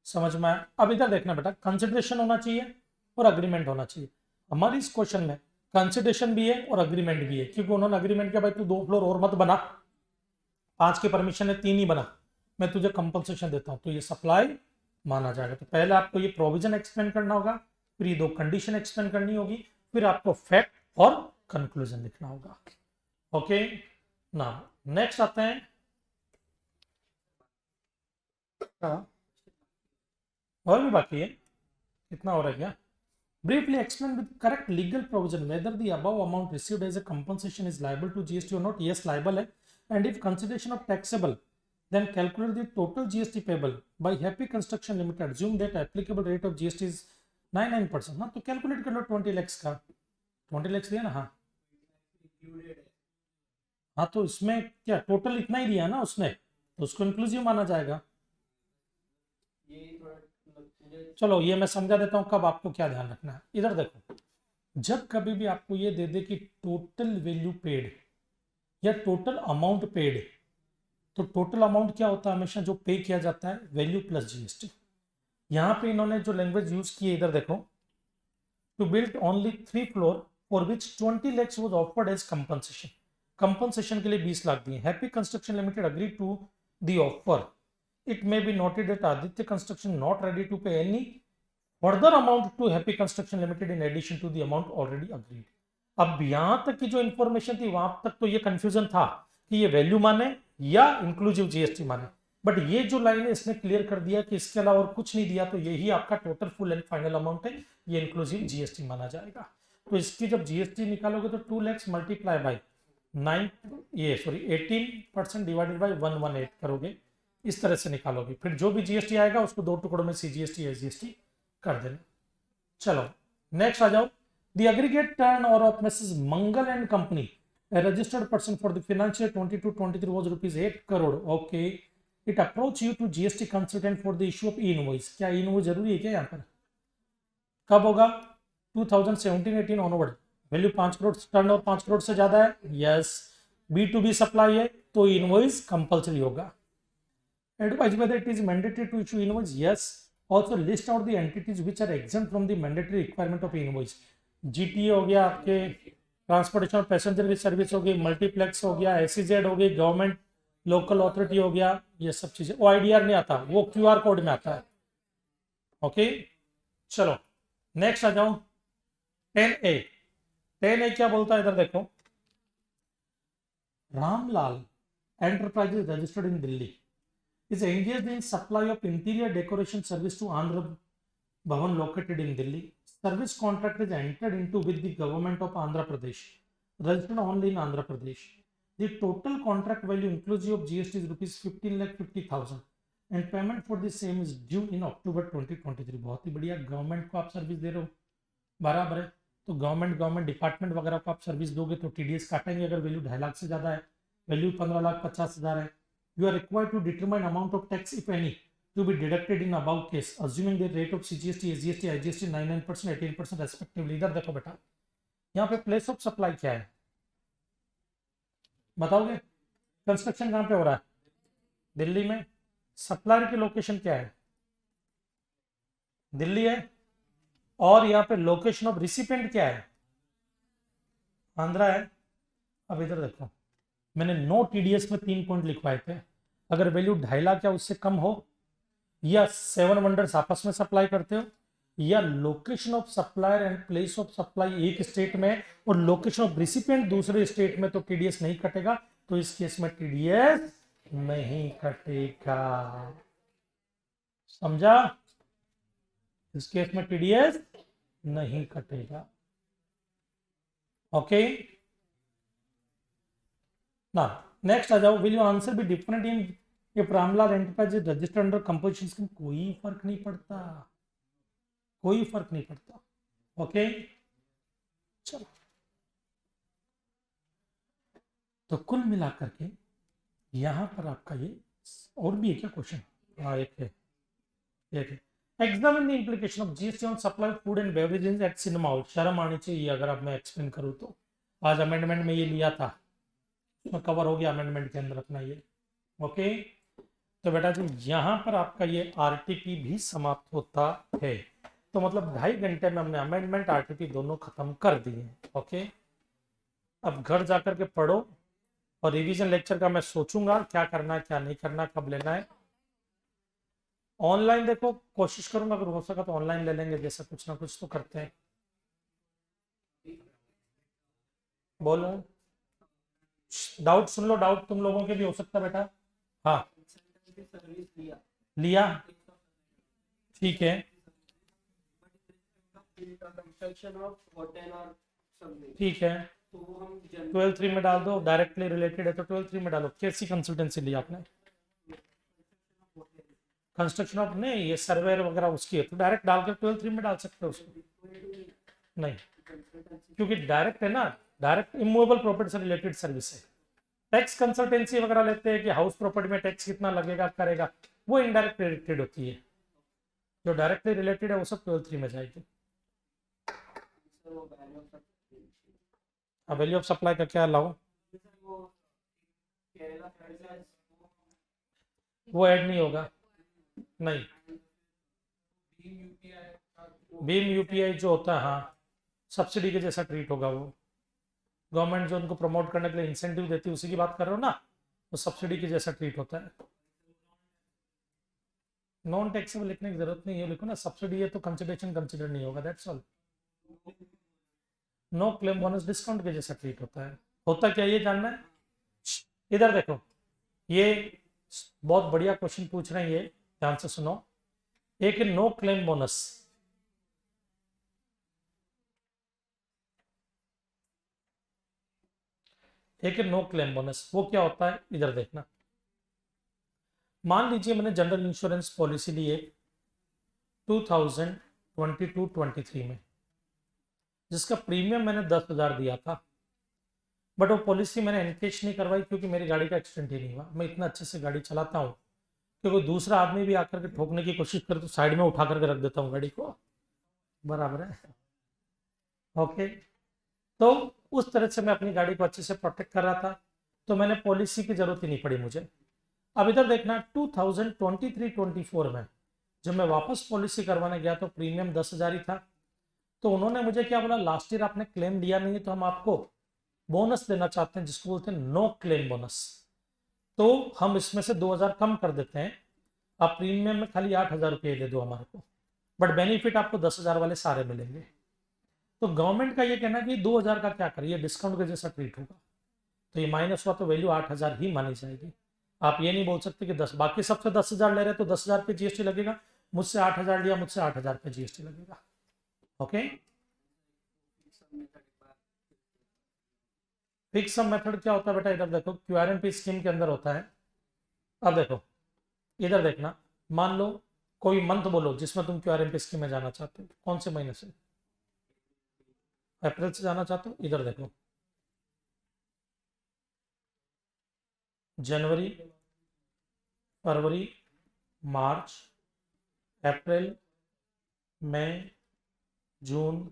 समझ में आया? अब इधर देखना बेटा, कंसिडरेशन होना चाहिए और अग्रीमेंट होना चाहिए। हमारी इस क्वेश्चन में कंसिडरेशन भी है और अग्रीमेंट भी है, क्योंकि उन्होंने अग्रीमेंट किया भाई तू 2 फ्लोर और मत बना, 5 की परमिशन है 3 ही बना, मैं तुझे कंपनसेशन देता हूं, तो ये सप्लाई माना जाएगा। तो पहले आपको ये प्रोविजन एक्सप्लेन करना होगा, फिर ये 2 कंडीशन एक्सप्लेन करनी होगी, फिर आपको फैक्ट और कंक्लूजन लिखना होगा। ओके ना, नेक्स्ट आते हैं, और भी बाकी है, कितना हो रहा है क्या? Briefly explain with correct legal provision whether the above amount received as a compensation is liable to GST or not. Yes, liable है, and if consideration of taxable, then calculate the total GST payable by Happy Construction Limited. Assume that applicable rate of GST is 99%. ना तो calculate कर लो 20 lakhs का, 20 lakhs दिया ना, हाँ हाँ तो इसमें क्या टोटल इतना ही दिया ना उसने, तो उसको इंक्लूसिव माना जाएगा। चलो ये मैं समझा देता हूँ कब आपको क्या ध्यान रखना है। इधर देखो, जब कभी भी आपको ये दे दे कि टोटल वैल्यू पेड या टोटल अमाउंट पेड, तो टोटल अमाउंट क्या होता है हमेशा, जो पे किया जाता है वैल्यू प्लस जीएसटी। यहाँ पे इन्होंने जो लैंग्वेज यूज की है इधर देखो, to build only 3 floor for which 20 lakhs was offered as compensation। Compensation के लिए 20 लाख दिए। Happy Construction Limited agree to the offer. It may be noted that Aditya Construction not ready to pay any further amount to Happy Construction Limited in addition to the amount already agreed. अब यहां तक की जो information थी वहां तक तो ये कंफ्यूजन था कि ये वैल्यू माने या इंक्लूसिव जीएसटी माने, बट ये जो लाइन है इसने क्लियर कर दिया कि इसके अलावा और कुछ नहीं दिया, तो यही आपका total full and final amount है, ये इंक्लूसिव जीएसटी माना जाएगा। तो इसकी जब जीएसटी निकालोगे तो 2 lakhs multiply by 18% divided by 118 करोगे, इस तरह से निकालोगे। फिर जो भी जीएसटी आएगा उसको 2 टुकड़ों में सीजीएसटी एसजीएसटी कर देना। चलो नेक्स्ट आ जाओ। The aggregate turn over of Mrs Mangal and company a registered person for the financial 22-23 was rupees 8 crore. Okay, it approach you to GST consultant for the issue of e-invoice। क्या e-invoice जरूरी है क्या यहाँ पर? कब होगा? 2017-18 onward. Value 5 crore, turn over 5 crore से ज्यादा है, यस। B2B सप्लाई है तो इनवॉइस कंपल्सरी होगा। Advise whether it is mandatory to issue invoice, yes। Also list out the entities which are exempt from the mandatory requirement of invoice। GTA हो गया, आपके transportation और पैसेंजर की service हो गई, मल्टीप्लेक्स हो गया, SEZ हो गई, गवर्नमेंट लोकल अथॉरिटी हो गया, ये सब चीजें। वो IDR नहीं आता, वो QR कोड में आता है। ओके चलो नेक्स्ट आ जाओ। 10A। 10A क्या बोलता है इधर देखो, Ramlal enterprises registered in Delhi is engaged in supply of interior decoration service to Andhra Bhavan located in Delhi। Service contract is entered into with the government of Andhra Pradesh, registered only in Andhra Pradesh। The total contract value inclusive of GST is rupees 15,50,000 and payment for the same is due in October 2023। बहुत ही बढ़िया, government को आप service दे रहे हो, बराबर है। तो government department वगैरह को आप सर्विस दोगे तो TDS काटेंगे अगर वैल्यू 2.5 लाख से ज्यादा है, वैल्यू 15,50,000 है। You are required to determine amount of tax, if any, to be deducted in above case, assuming the rate of CGST, SGST, IGST 99%, 18% respectively। इधर देखो बेटा, यहाँ पे प्लेस ऑफ सप्लाई क्या है बताओगे? कंस्ट्रक्शन कहाँ पे हो रहा है? दिल्ली में। सप्लायर की लोकेशन क्या है? दिल्ली है। और यहाँ पे लोकेशन ऑफ रिसिपेंट क्या है? आंध्रा है। अब इधर देखो, मैंने नो TDS में 3 पॉइंट लिखवाए थे। अगर वैल्यू 2.5 लाख या उससे कम हो, या 7 वंडर्स आपस में सप्लाई करते हो, या location of supplier and place of supply एक स्टेट में और लोकेशन ऑफ रिसिपिएंट दूसरे स्टेट में, तो TDS नहीं कटेगा। तो इस केस में TDS नहीं कटेगा, समझा? इस केस में TDS नहीं कटेगा। ओके ना नेक्स्ट आ जाओ। Will you answer be different in if Ramlal enterprise is registered under composition scheme? कोई फर्क नहीं पड़ता, कोई फर्क नहीं पड़ता। ओके चलो, तो कुल मिलाकर के यहां पर आपका ये और भी है क्या क्वेश्चन? हाँ एक है, एक है। Examine the implication of GST on supply food and beverages eight cinema hall. शर्म आनी चाहिए अगर अब मैं एक्सप्लेन करूँ तो। आज अमेंडमेंट में ये लिया था, उसमें कवर हो गया अमेंडमेंट के अंदर अपना ये। ओके तो बेटा जी यहाँ पर आपका ये RTP भी समाप्त होता है। तो मतलब 2.5 घंटे में हमने अमेंडमेंट RTP दोनों खत्म कर दिए। ओके अब घर जाकर के पढ़ो, और रिवीजन लेक्चर का मैं सोचूंगा क्या करना है क्या नहीं करना, कब लेना है। ऑनलाइन देखो कोशिश करूंगा, अगर हो सका तो ऑनलाइन ले लेंगे, जैसा कुछ ना कुछ तो करते हैं। बोलो डाउट सुन लो, डाउट तुम लोगों के भी हो सकता है बेटा। हाँ लिया, ठीक है, ठीक है। 12-3 में डाल दो, डायरेक्टली रिलेटेड है तो 12-3 में डालो। कैसी कंसल्टेंसी ली आपने? कंस्ट्रक्शन ऑफ नहीं, ये सर्वेयर वगैरह उसकी है, तो डायरेक्ट डालकर 12-3 में डाल सकते हो उसको। नहीं क्योंकि डायरेक्ट है ना, डायरेक्ट इमूवेबल प्रॉपर्टी से रिलेटेड सर्विस है। टैक्स कंसल्टेंसी वगैरह लेते हैं कि हाउस प्रॉपर्टी में टैक्स कितना लगेगा करेगा, वो इनडायरेक्ट रिलेटेड होती है। जो डायरेक्टली रिलेटेड है वो सब 12th 3 में जाएगी। वैल्यू ऑफ सप्लाई का क्या लाओ, वो ऐड नहीं होगा, नहीं। भीम यूपीआई जो होता है, हाँ, सब्सिडी के जैसा ट्रीट होगा वो। गवर्नमेंट जो उनको प्रमोट करने के लिए इंसेंटिव देती है, उसी की बात कर रहे हो ना, वो सब्सिडी के जैसा ट्रीट होता है। नॉन टैक्सेबल लिखने की जरूरत नहीं है, लिखो ना सब्सिडी है तो कंसिडरेशन कंसिडर नहीं होगा, that's all. No claim bonus discount के जैसा ट्रीट होता है। होता क्या ये जानना है? इधर देखो, ये बहुत बढ़िया क्वेश्चन पूछ रहे हैं, ये ध्यान से सुनो। एक नो क्लेम बोनस, एक नो क्लेम बोनस, वो क्या होता है इधर देखना। मान लीजिए मैंने जनरल इंश्योरेंस पॉलिसी ली है 2022-23 में, जिसका प्रीमियम मैंने 10,000 दिया था, बट वो पॉलिसी मैंने एनकेश नहीं करवाई क्योंकि मेरी गाड़ी का एक्सीडेंट ही नहीं हुआ। मैं इतना अच्छे से गाड़ी चलाता हूँ कि कोई दूसरा आदमी भी आकर के ठोकने की कोशिश करे तो साइड में उठा करके रख देता हूँ गाड़ी को, बराबर है, ओके। तो उस तरह से मैं अपनी गाड़ी को अच्छे से प्रोटेक्ट कर रहा था, तो मैंने पॉलिसी की जरूरत ही नहीं पड़ी मुझे। अब इधर देखना 2023-24 में जब मैं वापस पॉलिसी करवाने गया तो प्रीमियम 10,000 ही था। तो उन्होंने मुझे क्या बोला, लास्ट ईयर आपने क्लेम दिया नहीं है तो हम आपको बोनस देना चाहते हैं, जिसको बोलते हैं नो क्लेम बोनस। तो हम इसमें से 2,000 कम कर देते हैं, आप प्रीमियम में खाली 8,000 रुपये दे दो हमारे को, बट बेनिफिट आपको 10,000 वाले सारे मिलेंगे। तो गवर्नमेंट का ये कहना कि 2,000 का क्या करिए, डिस्काउंट के जैसा ट्रीट होगा, तो ये माइनस हुआ तो वैल्यू 8,000 ही मानी जाएगी। आप ये नहीं बोल सकते कि 10, बाकी सबसे 10,000 ले रहे तो 10,000 पे जीएसटी लगेगा, मुझसे 8,000 लिया, मुझसे 8,000 पे जीएसटी लगेगा, ओके। फिक्स सम मेथड क्या होता है बेटा, इधर देखो क्यूआरएमपी स्कीम के अंदर होता है। अब देखो इधर देखना, मान लो कोई मंथ बोलो जिसमें तुम क्यूआरएमपी स्कीम में जाना चाहते हो, कौन से महीने से? अप्रैल से जाना चाहते हो। इधर देखो जनवरी, फरवरी, मार्च, अप्रैल, मई, जून,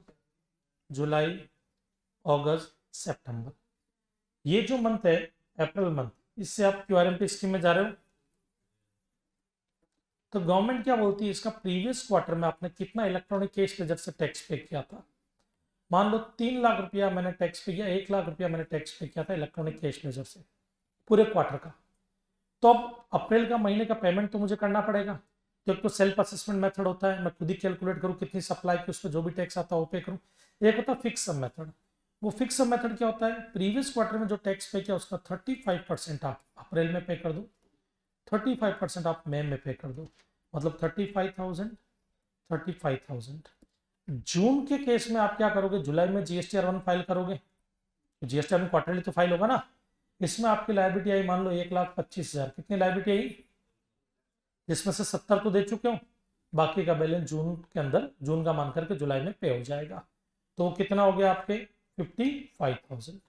जुलाई, अगस्त, सितंबर, ये जो मंथ है अप्रैल मंथ, इससे आप क्यूआरएमपी स्कीम में जा रहे हो। तो गवर्नमेंट क्या बोलती है, इसका प्रीवियस क्वार्टर में आपने कितना इलेक्ट्रॉनिक कैश लेजर से टैक्स पे किया था। मान लो 3 लाख रुपया मैंने टैक्स पे किया, 1 लाख रुपया मैंने टैक्स पे किया था इलेक्ट्रॉनिक कैश लेजर से पूरे क्वार्टर का। तो अब अप्रैल का महीने का पेमेंट तो मुझे करना पड़ेगा, क्योंकि तो सेल्फ असेसमेंट मेथड होता है, मैं खुद ही कैलकुलेट करूँ कितनी सप्लाई की, उस पर जो भी टैक्स आता है वो पे करूँ। एक होता है फिक्स सम मेथड। वो फिक्स सम मेथड क्या होता है, प्रीवियस क्वार्टर में जो टैक्स पे किया उसका 35% आप अप्रैल में पे कर दो, 35% आप मई में पे कर दो, मतलब 35,000, 35,000। जून के केस में आप क्या करोगे, जुलाई में GST-R1 फाइल करोगे, GST-R1 क्वार्टरली तो फाइल होगा ना, इसमें आपकी लायबिलिटी आई मान लो 1,25,000, कितनी लायबिलिटी आई, जिसमें से 70 तो दे चुके हो, बाकी का बैलेंस जून के अंदर, जून का मान करके जुलाई में पे हो जाएगा। तो कितना हो गया आपके 55,000।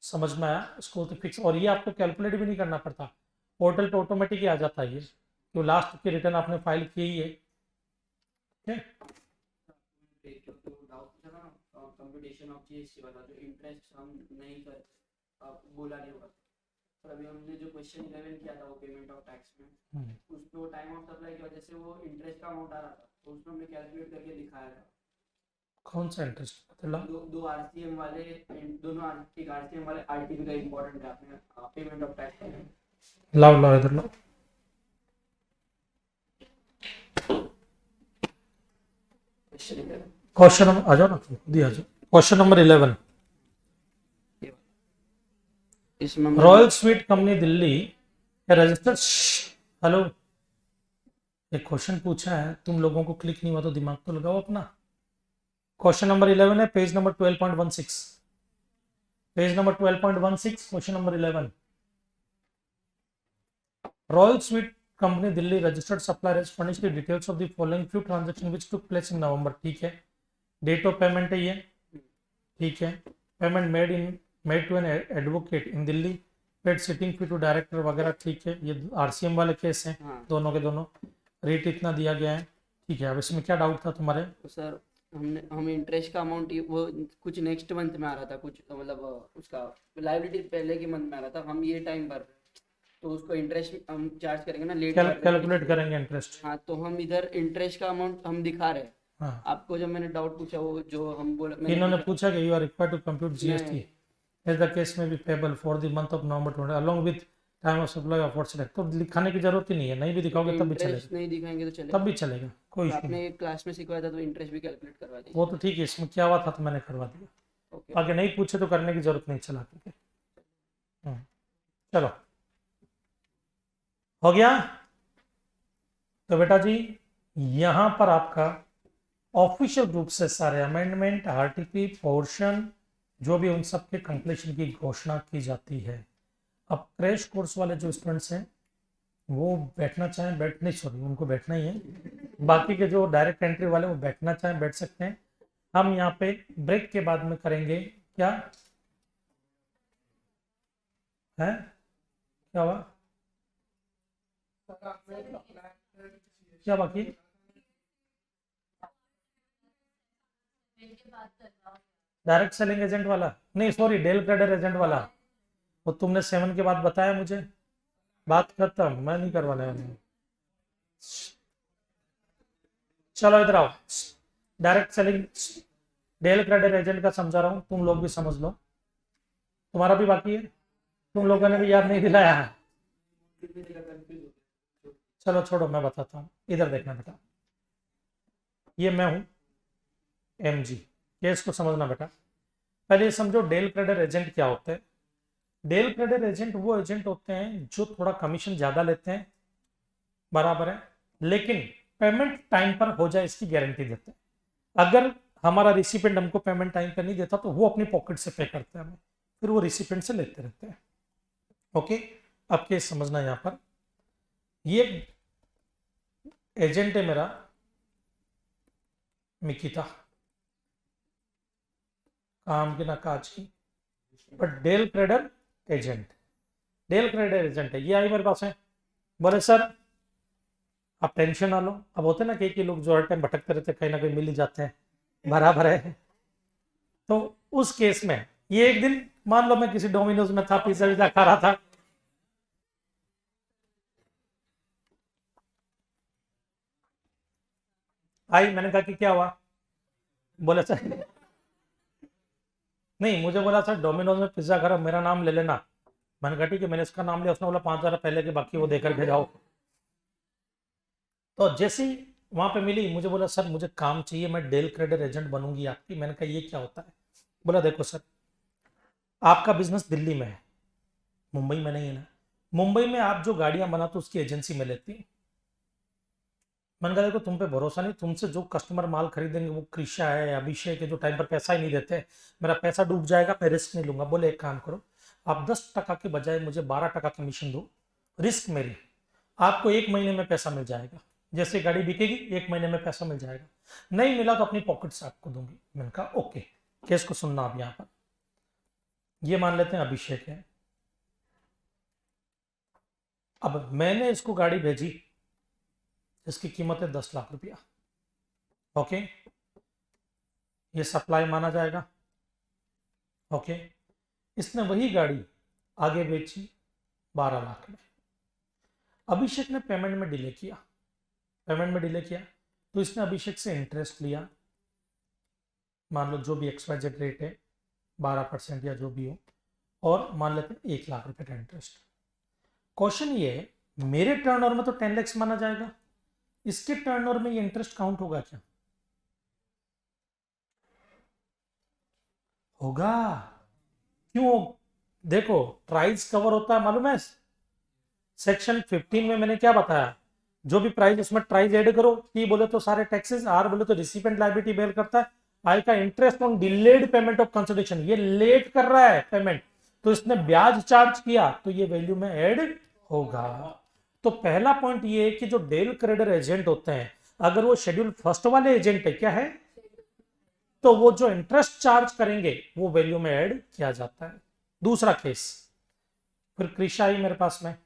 समझ में आया? इसको तो फिक्स, और ये आपको कैलकुलेट भी नहीं करना पड़ता, पोर्टल पे ऑटोमेटिक ही आ जाता है ये, तो लास्ट की रिटर्न आपने फाइल की ही है, ठीक है। कंप्यूटेशन ऑफ जीएसटी वाला जो इंटरेस्ट हम नहीं कर बोला नहीं होगा, पर अभी हमने जो क्वेश्चन 11 किया था वो पेमेंट ऑफ टैक्स में, उसमें वो टाइम ऑफ सप्लाई की वजह से वो इंटरेस्ट का अमाउंट आ रहा था, तो उसमें हमने कैलकुलेट करके दिखाया था। कौन सा इंटरेस्ट मतलब? दो आरसीएम वाले, दोनों एक आरसीएम वाले आरटीपी का इंपॉर्टेंट है अपने पेमेंट ऑफ टैक्स। लाओ लाओ इधर लाओ, क्वेश्चन नंबर आ जाओ ना, खुद ही आ जाओ, question number 11। Royal Sweet Company Delhi registered, hello, एक क्वेश्चन पूछा है, तुम लोगों को क्लिक नहीं हुआ तो दिमाग तो लगाओ अपना। क्वेश्चन नंबर 11 है, page number 12.16, page number 12.16, question number 11। Royal Sweet Company Delhi registered supplier has furnished the details of the following few transaction which took place in November, ठीक है। डेट ऑफ पेमेंट है ये, ठीक है। Payment made in made to an advocate in Delhi, paid sitting fee to director वगैरह, ठीक है, ये आरसीएम वाले केस हैं हाँ दोनों के दोनों। रेट इतना दिया गया है, ठीक है। अब इसमें क्या डाउट था तुम्हारे? तो सर हम इंटरेस्ट का अमाउंट वो कुछ नेक्स्ट मंथ में आ रहा था, कुछ मतलब उसका लाइबिलिटी पहले के मंथ में आ रहा था, हम ये टाइम पर तो उसको इंटरेस्ट हम चार्ज करेंगे ना लेट कैलकुलेट करेंगे इंटरेस्ट। हाँ तो हम इधर इंटरेस्ट का अमाउंट हम दिखा रहे हैं। हाँ, आपको जब मैंने डाउट पूछा वो जो हम बोला इन्होंने पूछा कि you are required to compute GST as the case may be payable for the month of November 20 along with time of supply of select, तो लिखाने की जरूरत ही नहीं है, नहीं भी दिखाओगे तब भी चलेगा, नहीं दिखाएंगे तो चलेगा, तब भी चलेगा, कोई तो इशू नहीं। आपने क्लास में सिखाया था तो इंटरेस्ट भी कैलकुलेट करवा दीजिए। वो तो ठीक है, इसमें क्या हुआ था तो मैंने करवा दिया। ओके आगे नहीं पूछे तो करने की जरूरत नहीं चला के। चलो हो गया। तो बेटा जी यहां पर आपका ऑफिशियल रूप से सारे अमेंडमेंट, आरटीपी, पोर्शन जो भी उन सब के कंप्लीशन की घोषणा की जाती है। अब क्रैश कोर्स वाले जो स्टूडेंट्स हैं वो बैठना चाहें बैठ नहीं, सॉरी उनको बैठना ही है, बाकी के जो डायरेक्ट एंट्री वाले वो बैठना चाहें बैठ सकते हैं। हम यहाँ पे ब्रेक के बाद में करेंगे क्या है, क्या हुआ, क्या बाकी? डायरेक्ट सेलिंग एजेंट वाला नहीं, सॉरी डेल ट्रेडर एजेंट वाला, वो तुमने 7 के बाद बताया मुझे, बात खत्म, मैं नहीं करवाने वाला हूं। चलो इधर आओ, direct selling del trader agent का समझा रहा हूँ, तुम लोग भी समझ लो, तुम्हारा भी बाकी है, तुम लोगों ने भी याद नहीं दिलाया है। चलो छोड़ो मैं बताता हूँ, इधर देखना बेटा, ये मैं हूं एमजी, केस को समझना बेटा। पहले ये समझो डेल ट्रेडर एजेंट क्या होते हैं। डेल ट्रेडर एजेंट वो एजेंट होते हैं जो थोड़ा कमीशन ज्यादा लेते हैं, बराबर है, लेकिन पेमेंट टाइम पर हो जाए इसकी गारंटी देते हैं। अगर हमारा रिसिपेंट हमको पेमेंट टाइम पर नहीं देता तो वो अपनी पॉकेट से पे करते हैं हमें, फिर वो रिसिपेंट से लेते रहते हैं। ओके, अब केस समझना, यहाँ पर ये एजेंट है मेरा मिकिता, काम की ना काज की, but del trader agent, del trader agent है, ये आई मेरे पास है, बोले सर आप टेंशन ना लो। अब होते ना कई लोग जो हर टाइम भटकते रहते कहीं ना कहीं मिल ही जाते हैं, बराबर है। तो उस केस में ये एक दिन मान लो मैं किसी डोमिनोज में था, पिज्जा विज्जा खा रहा था, आई, मैंने कहा कि क्या हुआ, बोले सर नहीं, मुझे बोला सर डोमिनोज में पिज्जा खा रहा, मेरा नाम ले लेना। मैंने कहा ठीक है, मैंने इसका नाम लिया, उसने बोला 5,000 पहले के बाकी वो देकर के जाओ। तो जैसे ही वहां पे मिली, मुझे बोला सर मुझे काम चाहिए, मैं डेल ट्रेडर एजेंट बनूंगी आपकी। मैंने कहा ये क्या होता है? बोला देखो सर आपका बिजनेस दिल्ली में है, मुंबई में नहीं है ना, मुंबई में आप जो गाड़ियां बनाते हो उसकी एजेंसी में लेती है। मैंने कहा देखो तुम पे भरोसा नहीं, तुमसे जो कस्टमर माल खरीदेंगे वो कृषा है, अभिषेक है, जो टाइम पर पैसा ही नहीं देते, मेरा पैसा डूब जाएगा, मैं रिस्क नहीं लूंगा। बोले एक काम करो, आप 10% के बजाय मुझे 12% कमीशन दो, रिस्क मेरी, आपको 1 महीने में पैसा मिल जाएगा, जैसे गाड़ी बिकेगी 1 महीने में पैसा मिल जाएगा, नहीं मिला तो अपनी पॉकेट से आपको दूंगी। मैंने कहा ओके। केस को सुनना आप, यहाँ पर ये मान लेते हैं अभिषेक है, अब मैंने इसको गाड़ी भेजी जिसकी कीमत है 10 लाख रुपया, ओके, ये सप्लाई माना जाएगा, ओके। इसने वही गाड़ी आगे बेची 12 लाख में, अभिषेक ने पेमेंट में डिले किया, पेमेंट में डिले किया तो इसने अभिषेक से इंटरेस्ट लिया, मान लो जो भी XYZ रेट है 12% या जो भी हो, और मान लेते हैं 1 लाख रुपए का इंटरेस्ट। क्वेश्चन ये है, मेरे टर्नओवर में तो 10 लाख माना जाएगा, इसके टर्नओवर में ये इंटरेस्ट काउंट होगा क्या? होगा, क्यों? देखो प्राइस कवर होता है मालूम है, सेक्शन 15 में मैंने क्या बताया, जो भी प्राइस उसमें प्राइस ऐड करो, T बोले तो सारे टैक्सेस, R बोले तो रिसिपेंट लायबिलिटी बेयर करता है, I का interest on delayed payment of consideration, ये लेट कर रहा है पेमेंट, तो इसने ब्याज चार्ज किया तो ये वैल्यू में ऐड होगा। तो पहला पॉइंट ये है कि जो डेल ट्रेडर एजेंट होते हैं, अगर वो शेड्यूल फर्स्ट वाले एजेंट है, क्या है, तो वो जो इंटरेस्ट चार्ज करेंगे वो वैल्यू में ऐड किया जाता है। दूसरा केस, फिर कृषा आई मेरे पास में,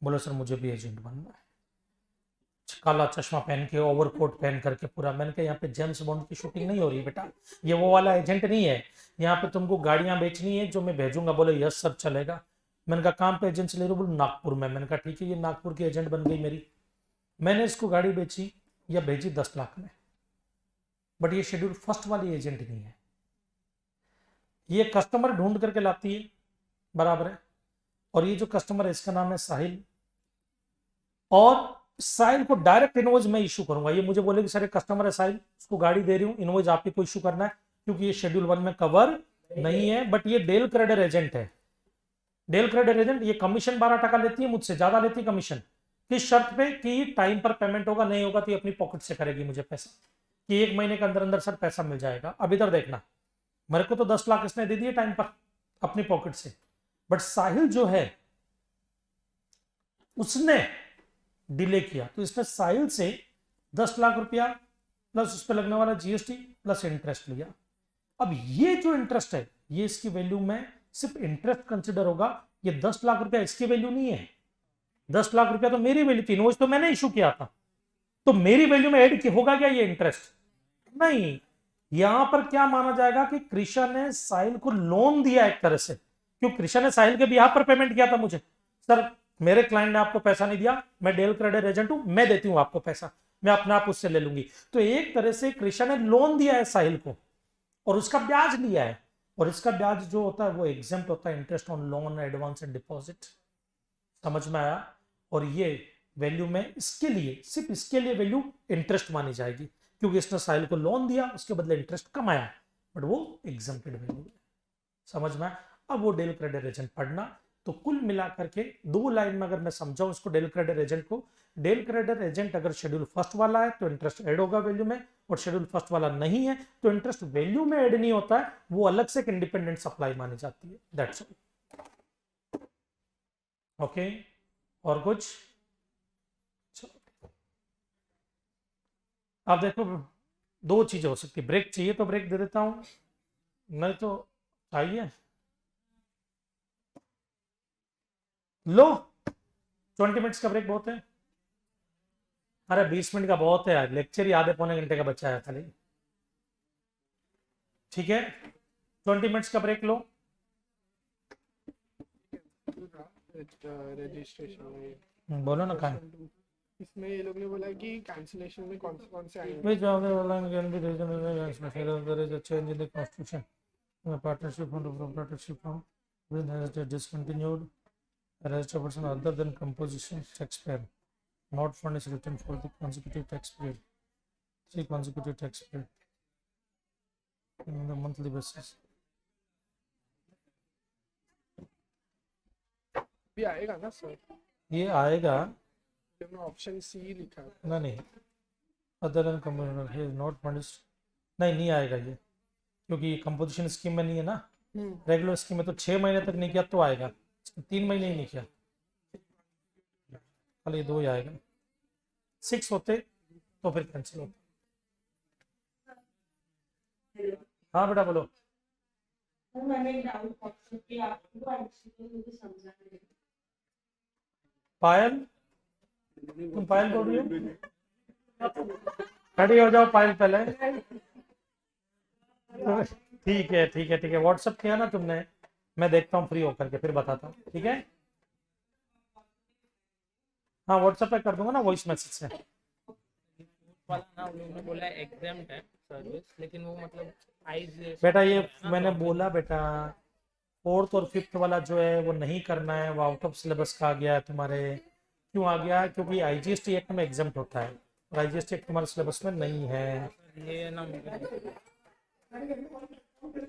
बोलो सर मुझे भी एजेंट बनना है, काला चश्मा पहन के, ओवरकोट पहन करके पूरा। मैंने कहा यहाँ पे जेम्स बॉन्ड की शूटिंग नहीं हो रही बेटा, ये वो वाला एजेंट नहीं है, यहाँ पे तुमको गाड़ियां बेचनी है जो मैं भेजूंगा। बोले यस सर चलेगा। मैंने कहा काम पे एजेंसी ले रहे हो? बोले नागपुर में। मैंने कहा ठीक है, ये नागपुर की एजेंट बन गई मेरी। मैंने इसको गाड़ी बेची या भेजी 10 लाख में, बट ये शेड्यूल फर्स्ट वाली एजेंट नहीं है, ये कस्टमर ढूंढ करके लाती है, बराबर है। और ये जो कस्टमर है इसका नाम है साहिल, और साहिल को डायरेक्ट इनवॉइस मैं इशू करूंगा। ये मुझे बोले कि सर एक कस्टमर है साहिल, उसको गाड़ी दे रही हूँ, इनवॉइस आप ही को इशू करना है, क्योंकि ये शेड्यूल 1 में कवर नहीं है। बट ये डेल क्रेडर एजेंट है। डेल क्रेडर एजेंट ये कमीशन 12% लेती है, मुझसे ज्यादा लेती है कमीशन। किस शर्त पे? कि टाइम पर पेमेंट होगा, नहीं होगा तो ये अपनी पॉकेट से करेगी मुझे पैसा, कि 1 महीने के अंदर अंदर सर पैसा मिल जाएगा। अब इधर देखना, मेरे को तो 10 लाख इसने दे दिए टाइम पर अपनी पॉकेट से, बट साहिल जो है उसने डिले किया, तो इसने साहिल से 10 लाख रुपया प्लस उस पर लगने वाला जीएसटी प्लस इंटरेस्ट लिया। अब ये जो इंटरेस्ट है ये इसकी वैल्यू में सिर्फ इंटरेस्ट कंसिडर होगा, ये 10 लाख रुपया इसकी वैल्यू नहीं है। 10 लाख रुपया तो मेरी वैल्यू थी, इनवॉइस तो मैंने इशू किया था, तो मेरी वैल्यू में ऐड होगा क्या ये इंटरेस्ट? नहीं। यहां पर क्या माना जाएगा कि कृष्णा ने साहिल को लोन दिया एक तरह से, क्यों? कृष्णा ने साहिल के बिहाफ पर पेमेंट किया था मुझे, सर मेरे क्लाइंट ने आपको पैसा नहीं दिया, मैं डेल क्रेडिट एजेंट हूं, मैं देती हूं आपको पैसा, मैं अपने आप उससे ले लूंगी। तो एक तरह से कृष्णा ने लोन दिया है साहिल को और उसका ब्याज लिया है, और इसका ब्याज जो होता है वो एग्जेम्प्ट होता है, interest on loan, advance and deposit. समझ में आया? और ये वैल्यू में इसके लिए, सिर्फ इसके लिए वैल्यू इंटरेस्ट मानी जाएगी, क्योंकि इसने साहिल को लोन दिया, उसके बदले इंटरेस्ट कमाया, बट वो एग्जेम्प्टेड वैल्यू है। समझ में? अब वो डेल क्रेडिट एजेंट पढ़ना। तो कुल मिलाकर के 2 लाइन में अगर मैं समझाऊं इसको, डेल क्रेडिट एजेंट को, डेल क्रेडिट एजेंट अगर शेड्यूल फर्स्ट वाला है तो इंटरेस्ट ऐड होगा वैल्यू में, और शेड्यूल फर्स्ट वाला नहीं है तो इंटरेस्ट वैल्यू में ऐड नहीं होता है, वो अलग से एक इंडिपेंडेंट सप्लाई मानी जाती है। That's all. ओके, और कुछ? आप देखो 2 चीजें हो सकती है, ब्रेक चाहिए तो ब्रेक दे देता हूं, नहीं तो चाहिए लो। 20 मिनट्स का ब्रेक बहुत है। अरे 20 मिनट का बहुत है यार, लेक्चर ही आधे पौने घंटे का बच्चा है खाली। ठीक है, 20 मिनट्स का ब्रेक लो। रजिस्ट्रेशन बोलो ना कहा इसमें ये लोग ने बोला कि कैंसिलेशन में कौन से आएंगे? which of the following can be reason there is a change in the constitution, the partnership from the proprietorship from when has it discontinued, a registered person other than composition taxpayer, not fund is written for the consecutive tax period, 3 consecutive tax period on the monthly basis. भी आएगा ना sir? ये आएगा option C लिखा है। ना, नहीं other than composition he is not fund, नहीं आएगा ये, क्योंकि ये कंपोजिशन स्कीम में नहीं है ना। रेगुलर स्कीम में तो 6 महीने तक नहीं किया तो आएगा, 3 महीने ही नहीं किया, खाली 2 ही आएगा। 6 होते तो फिर कैंसिल होता। हाँ बेटा बोलो। पायल, तुम पायल बोल रही हो? खड़ी हो जाओ पायल पहले। ठीक है ठीक है ठीक है, व्हाट्सएप किया ना तुमने, मैं देखता हूँ फ्री होकर के फिर बताता हूँ, ठीक है? हाँ व्हाट्सएप पे कर दूंगा ना, वॉइस मैसेज से। वाला ना उन्होंने बोला एग्जाम्प्ट है सर्विस, लेकिन वो मतलब आइज बेटा ये मैंने बोला बेटा, 4th और 5th वाला जो है वो नहीं करना है, वो आउट ऑफ सिलेबस का आ गया है तुम्हारे। क्यों आ गया? क्योंकि आईजीएसटी एक्ट में एग्जाम्प्ट होता है, और आईजीएसटी एक्ट तुम्हारे सिलेबस में नहीं है। ये ना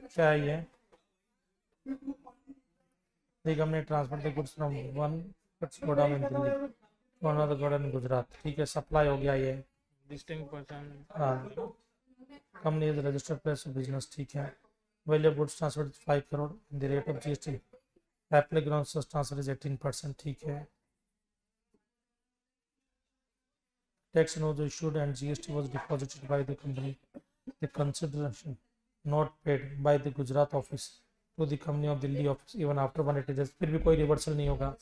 क्या है? The company transport the goods from one godown in Delhi to another godown in Gujarat. ठीक है, सप्लाई हो गया ये। डिस्टिंक्ट पर्सन हाँ, company is registered place of business, ठीक है। Value of goods transferred 5 crore, the rate of GST applicable on such transfer is 18%, ठीक है। Tax was issued and GST was deposited by the company. The consideration not paid by the Gujarat office to the company of Delhi office even after 180 days, फिर भी कोई reversal नहीं होगा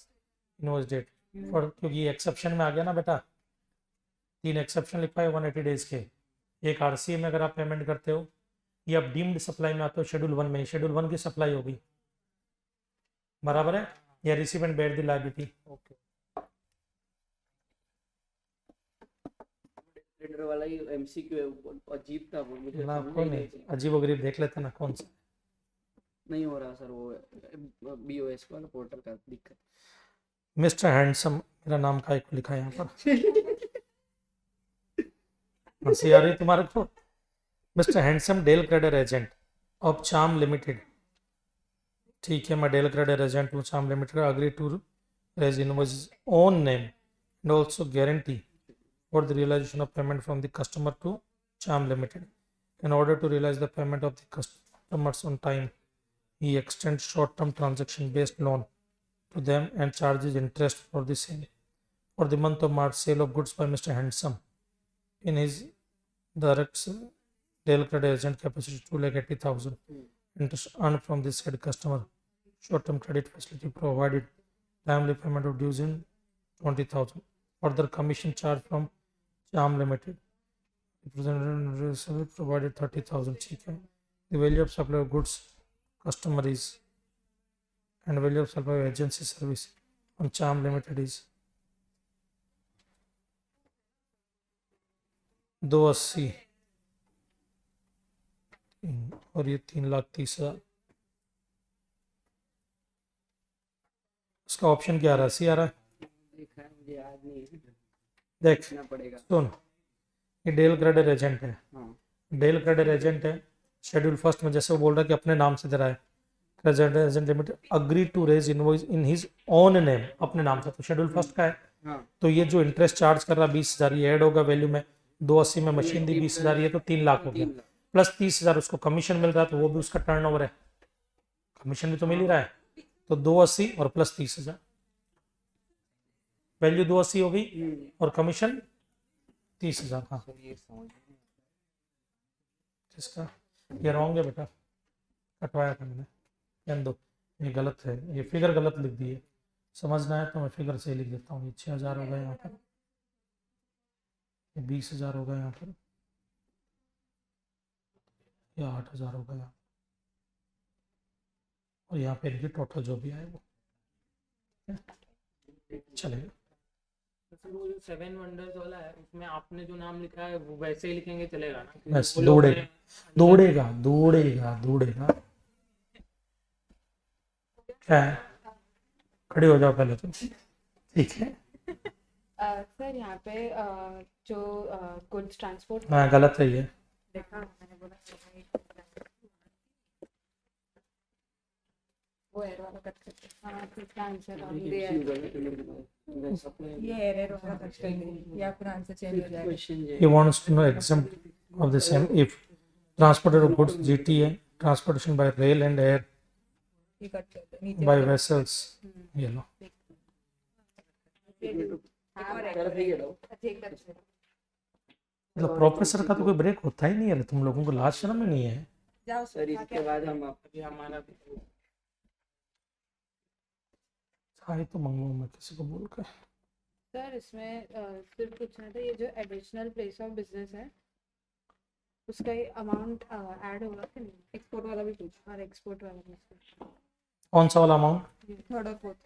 invoice date for, क्योंकि ये exception में आ गया ना बेटा, 3 एक्सेप्शन लिखा है 180 डेज के। एक आरसीए में अगर आप पेमेंट करते हो, ये अब डीम्ड सप्लाई में आते हो शेड्यूल 1 में, शेड्यूल 1 की सप्लाई होगी, बराबर है, या receive and bear the liability. Okay trader वाला ही एमसीक्यू है, वो अजीब था वो, मुझे ना समझ कोई ही नहीं, थी। अजीब गरीब देख लेते ना कौन सा। नहीं हो रहा सर वो बीओएस वाला पोर्टल का दिक्कत। मिस्टर हैंडसम, मेरा नाम का एक लिखा है यहाँ पर, हंसी आ रही तुम्हारे को। Mister handsome del credere agent of चाम लिमिटेड, ठीक है, मैं डेल क्रेडर एजेंट हूँ चाम limited, agree to raise invoice own name and also guarantee for the realization of payment from the customer to Charm Limited. In order to realize the payment of the customers on time, he extends short-term transaction-based loan to them and charges interest for the same. For the month of March, sale of goods by Mr. Handsome in his direct Dale credit agent capacity 2,80,000. Interest earned from the said customer. Short-term credit facility provided. Timely payment of dues in 20,000. Further commission charge from Charm Limited. Representative provided 30,000. ठीक है. The value of supply of goods customer is and value of supply of agency service on Charm Limited is 280 और ये 3,30,000. इसका option क्या आ रहा है? सी आ रहा है. देखा है, मुझे याद नहीं है, देख देखना पड़ेगा। सुन, ये डेल क्रेडर एजेंट है. हाँ डेल क्रेडर एजेंट है. शेड्यूल फर्स्ट में जैसे वो बोल रहा है कि अपने नाम से दे रहा है, credere agent limited agree to raise invoice in his own name, अपने नाम से, तो शेड्यूल फर्स्ट का है. हाँ तो ये जो इंटरेस्ट चार्ज कर रहा है 20,000, ये ऐड होगा वैल्यू में. 280 में मशीन दी 20,000, ये तो 3 लाख हो गया, 3 लाख। प्लस 30,000 उसको कमीशन मिल रहा है, तो वो भी उसका टर्नओवर है, कमीशन भी तो मिल ही रहा है. तो 280 और प्लस 30,000, वैल्यू 280 हो गई और कमीशन 30,000. हाँ इसका ये रॉन्ग है बेटा, कटवाया था मैंने, रहने दो, ये गलत है, ये फिगर गलत लिख दी है. समझना है तो मैं फिगर से ही लिख देता हूँ. ये 6,000 हो गए यहाँ पर, ये 20,000 हो गए यहाँ पर, ये 8,000 हो गया, और यहाँ पे इनकी टोटल जो भी आए वो चलेगा. सर वो जो 7 वंडर्स वाला है उसमें आपने जो नाम लिखा है वो वैसे ही लिखेंगे चलेगा ना? क्योंकि बस वो लोग दौड़ेगा ने- दौड़ेगा दौड़ेगा दौड़ेगा. क्या है, खड़ी हो जाओ पहले तुम, ठीक है. सर यहाँ पे जो गुड्स ट्रांसपोर्ट हाँ गलत है ये, देखा मैंने बोला वो एरर वाला कट करके हाँ तो इसका आंसर ये एरर वाला कट करेंगे या फिर आंसर चेंज हो जाएगा. Question he wants to know exempt of the same if transported of goods GTA transportation by rail and air ये कट करते हैं नीचे by वाला. vessels. ये लो, मतलब प्रोफेसर का तो कोई ब्रेक होता ही नहीं है, तुम लोगों को लाज शर्म ही नहीं है. जाओ सर इसके बाद हम अभी हमारा चाय तो मंगवाऊं मैं किसी को बोल कर. सर इसमें सिर्फ पूछना था, ये जो एडिशनल प्लेस ऑफ बिजनेस है उसका ये अमाउंट ऐड होगा कि नहीं? एक्सपोर्ट वाला भी पूछ और एक्सपोर्ट वाला भी पूछ. कौन सा वाला अमाउंट? थर्ड और fourth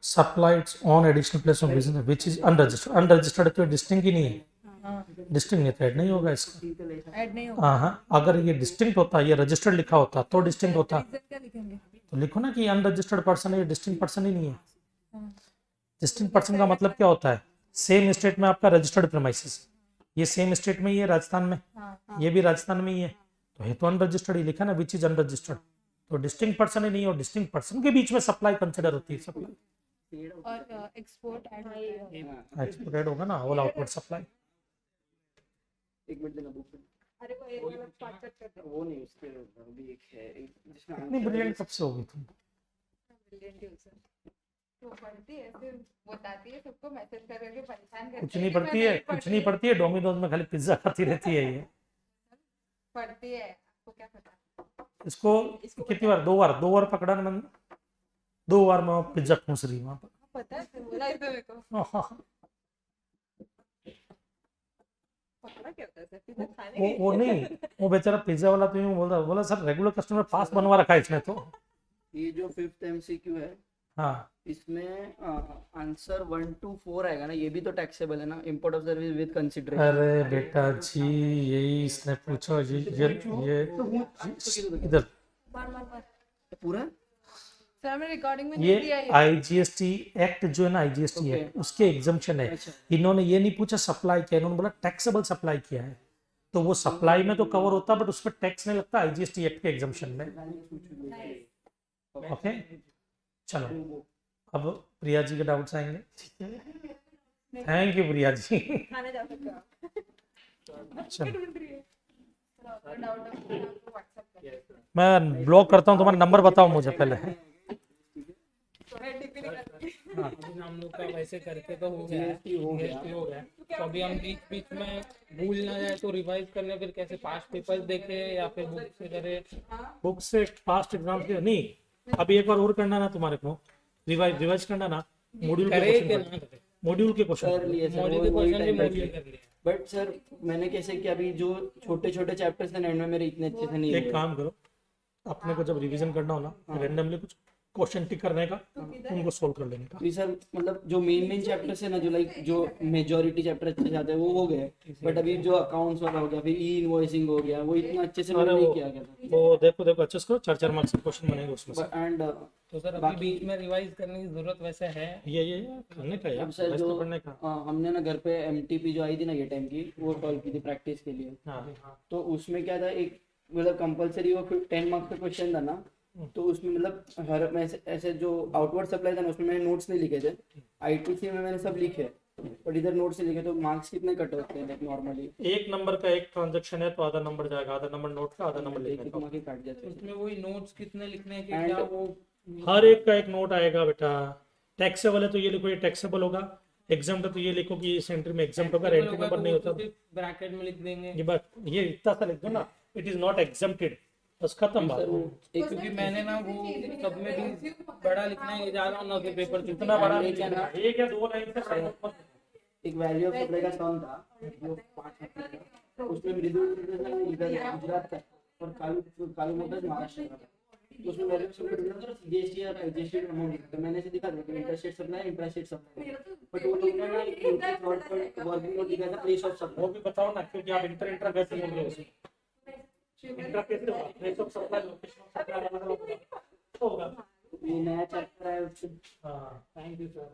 supply it's on additional place of business which is unregistered. Unregistered तो डिस्टिंक्ट ही नहीं है, हाँ डिस्टिंक्ट नहीं तो ऐड नहीं होगा इसका. ऐड नहीं होगा. हाँ हाँ, अगर ये डिस्टिंक्ट होता, ये रजिस्टर्ड लिखा होता तो डिस्टिंक्ट होता. रीजन क्या लिखेंगे? तो लिखो ना कि अनरजिस्टर्ड पर्सन है, ये डिस्टिंक्ट पर्सन ही नहीं है. हाँ. डिस्टिंक्ट पर्सन का मतलब क्या होता है? सेम स्टेट में आपका रजिस्टर्ड प्रीमाइसेस, ये सेम स्टेट में ही है, राजस्थान में, हाँ ये भी राजस्थान में ही है, तो है तो अनरजिस्टर्ड ही लिखा ना, विच इज अनरजिस्टर्ड. तो डिस्टिंक्ट पर्सन ही नहीं, और डिस्टिंक्ट पर्सन के बीच में सप्लाई कंसिडर होती है. सप्लाई और एक्सपोर्ट ऐड होता है. एक्सपोर्टेड होगा ना, ऑल आउटवर्ड सप्लाई. एक मिनट देना बुक अरे वो एरर वाला पार्ट कट कर दो. वो नहीं, उसके भी एक है जिसमें इतनी ब्रिलियंट कब से हो गई तुम? ब्रिलियंट यूजर तो पढ़ती है, फिर बताती है सबको, मैसेज कर करके परेशान करती कुछ नहीं पढ़ती है, कुछ नहीं पढ़ती है, डोमिनोज में खाली पिज्जा खाती रहती है ये. पढ़ती है, आपको क्या पता. इसको कितनी बार, 2 बार पकड़ा ना मैंने, 2 बार मैं पिज्जा ठूस रही हूँ वहाँ पर। पता है बोला इसे मेरे को हाँ, पकड़ा क्या होता है सर पिज्जा खाने वो नहीं, वो बेचारा पिज्जा वाला तो यूँ बोला सर रेगुलर कस्टमर पास बनवा रखा है इसने तो। ये जो 5th MCQ है हाँ इसमें आंसर 1 to 4 आएगा ना, ये भी तो टैक्सेबल है ना, import of service with consideration. अरे बेटा जी यही इसने पूछा ये इधर पूरा सर हमने रिकॉर्डिंग में ये नहीं दिया ये आईजीएसटी एक्ट जो है ना, आईजीएसटी Okay. एक्ट उसके एग्जम्पशन है। अच्छा। इन्होंने ये नहीं पूछा सप्लाई किया, इन्होंने बोला टैक्सेबल सप्लाई किया है, तो वो सप्लाई में तो कवर होता बट उस पर टैक्स नहीं लगता आईजीएसटी एक्ट के एग्जम्पशन में। ओके चलो अब प्रिया जी के डाउट्स आएंगे। Thank you Priya ji. खाने जा सकते हो आप। चलो ढूंढ रही है सर डाउट है आपको व्हाट्सएप कर मैं ब्लॉक करता हूँ, तुम्हारा नंबर बताओ मुझे पहले। मैं डीपी निकाल अभी हम लोग का वैसे करके तो हो गया है, GST हो गया। GST हो गया। तो अभी हम बीच बीच में भूल ना जाए तो रिवाइज करने, फिर कैसे पास्ट पेपर्स देखे या फिर बुक से करे। बुक से पास्ट एग्जाम के नहीं, अभी एक बार और करना ना तुम्हारे को, रिवाइज करना ना, मॉड्यूल के करे कि क्वेश्चन, ना करे, मॉड्यूल के कर क्वेश्चन। लिए सर, मॉड्यूल के वही क्वेश्चन भी टाइम मॉड्यूल पे। कर लिए। बट सर मैंने कैसे किया, अभी जो छोटे छोटे चैप्टर्स थे एंड में मेरे इतने अच्छे से नहीं एक हुए। काम करो, अपने को जब रिवीजन करना हो ना, रैंडमली कुछ क्वेश्चन टिक करने का, उनको सोल्व कर लेने का। जी सर, मतलब जो मेन चैप्टर्स है ना, जो लाइक जो मेजॉरिटी चैप्टर अच्छे जाते हैं वो हो गए, बट अभी जो अकाउंट्स वाला हो गया, फिर ई इनवॉइसिंग हो गया, वो इतना अच्छे से मैंने अरे नहीं वो- किया गया था। वो देखो अच्छे से करो, 4 मार्क्स के क्वेश्चन बनेंगे उसमें से। एंड तो सर अभी बाकी- बीच में रिवाइज करने की जरूरत वैसे है। ये करने का यार, अब सर rest जो तो करने का। हमने ना घर पे MTP जो आई थी ना ये टाइम की, वो सॉल्व की थी प्रैक्टिस के लिए। हाँ तो उसमें क्या था, एक मतलब कंपलसरी वो 10 मार्क्स का क्वेश्चन था ना, तो उसमें मतलब हर मैं ऐसे जो आउटवर्ड सप्लाई था ना उसमें मैंने नोट्स नहीं लिखे थे, ITC में मैंने सब लिखे, बट इधर नोट्स नहीं लिखे, तो मार्क्स कितने कट होते हैं नॉर्मली? एक नंबर का एक ट्रांजैक्शन है तो आधा नंबर जाएगा, आधा नंबर नोट का, आधा नंबर लिखने का। मार्क्स काट जाते हैं। उसमें वही नोट्स कितने लिखने के And- क्या वो हर एक का एक नोट आएगा बेटा। टैक्सेबल है तो ये लिखो ये टैक्सेबल होगा, एग्जाम है तो ये लिखो कि इस एंट्री में एग्जाम होगा, एंट्री नंबर नहीं होता। ब्रैकेट में लिख देंगे। ये बात, ये इतना सा लिख दो ना, इट इज नॉट एग्जम्प्टेड, बस खत्म बात। एक क्योंकि मैंने ना वो सब में भी बड़ा लिखना है, जा रहा हूँ ना, फिर पेपर इतना बड़ा नहीं क्या लिखना, ना- एक या 2 लाइन से एक वैल्यू ऑफ सप्लाई का सम था, जो 5 चैप्टर था, उसमें मृदुल इधर गुजरात का और कालू मोटर्स महाराष्ट्र का था। तो उसमें वैल्यू ऑफ सप्लाई था और GST और IGST का अमाउंट, तो मैंने ऐसे दिखा दिया कि interstate supply, intrastate supply, but वो लोगों ने ना एक वर्किंग नोट दिखा था प्लेस ऑफ वो सप्लाई। भी बताओ ना, क्योंकि आप इंटर कैसे बोल रहे हो उसमें, इंटर कैसे होगा, place of supply, location of supply अलग अलग होगा। ये नया चैप्टर है उसमें। हाँ थैंक यू सर।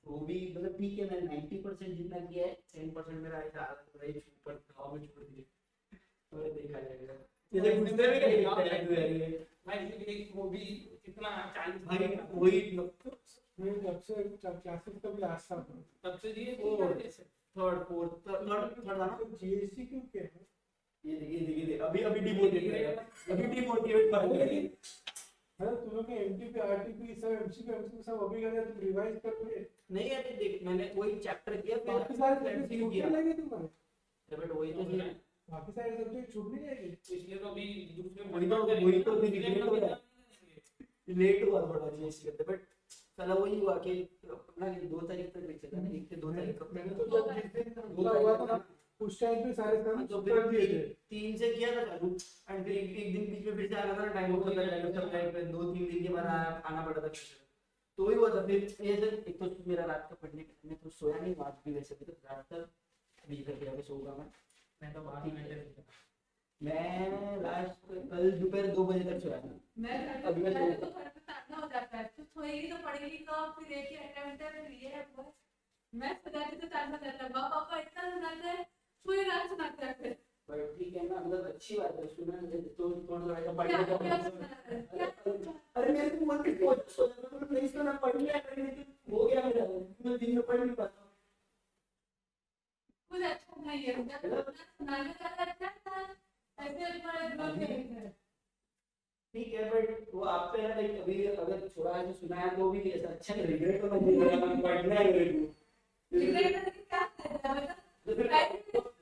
वो भी मतलब ठीक है, मैंने 90% जितना किया है, 10% मेरा ऐसा रही ऊपर गाँव में छोड़ दिए, तो ये देखा जाएगा। जैसे घुसने में क्या लिखा है भाई वो भी कितना 40 भाई, वही जब से क्लासेस का भी लास्ट था तब से ये थर्ड फोर्थ था ना। GST क्यों क्या है? ये देखिए अभी डिमोटिवेट करेगा, अभी डिमोटिवेट कर देगा। मतलब तुम लोग के MTP RTP सब MCQ सब अभी का तुम रिवाइज कर लिए, नहीं अरे देख, मैंने वही चैप्टर किया, बाकी फिर सारे MCQ सब्जेक्ट किया, छूटने लगे तुम्हारे, बट वही तो है। बाकी सारे सब्जेक्ट छूट नहीं जाएंगे। इसलिए तो अभी दूसरे वही तो लेट हुआ थोड़ा GST करते, बट साला वही हुआ कि अपना 2 तारीख तक बेचे था ना, 1 से 2 तारीख तक मैंने तो जब जिस दिन पूरा हुआ था ना उस टाइम पे सारे काम तो कर दिए थे। 3 से किया था चालू, एंड फिर एक दिन बीच में फिर से आना था, टाइम होता था, टाइम पे 2-3 दिन के बाद आना पड़ा था। तो वही हुआ था। फिर ये सर एक तो मेरा रात का पढ़ने में तो सोया नहीं, आज भी वैसे भी तो रात तक बीच तक जाके सोऊंगा मैं तो 12 घंटे मैं लास्ट कल दोपहर 2 बजे तक सोया था। अभी मैं मैं सो तो घर पे ताना हो जाता है, तो सोएगी तो पढ़ेगी कब, फिर एक ही अटेम्प्ट है, फिर ये है बस। मैं सुनाती तो ताना देता है, पापा इतना सुनाते हैं, पूरी रात सुनाते हैं फिर। पर ठीक है ना, मतलब अच्छी बात है, सुना तो थोड़ा सा ऐसा क्या क्या पढ़ने सुनाते हैं? क्या का। अरे मेरे को मन नहीं सोना, नहीं सोना, पढ़ लिया हो गया मेरा, मैं दिन में पढ़ नहीं पाता। कुछ अच्छा नहीं है सुनाने वाला अच्छा था ऐसे तुम्हारे दिमाग में है। ठीक है बट वो आप पे है लाइक अभी अगर थोड़ा ऐसे सुना है तो भी ऐसा अच्छा रिग्रेट होना चाहिए पढ़ना है मेरे को रिग्रेट करने का क्या फायदा है तो फिर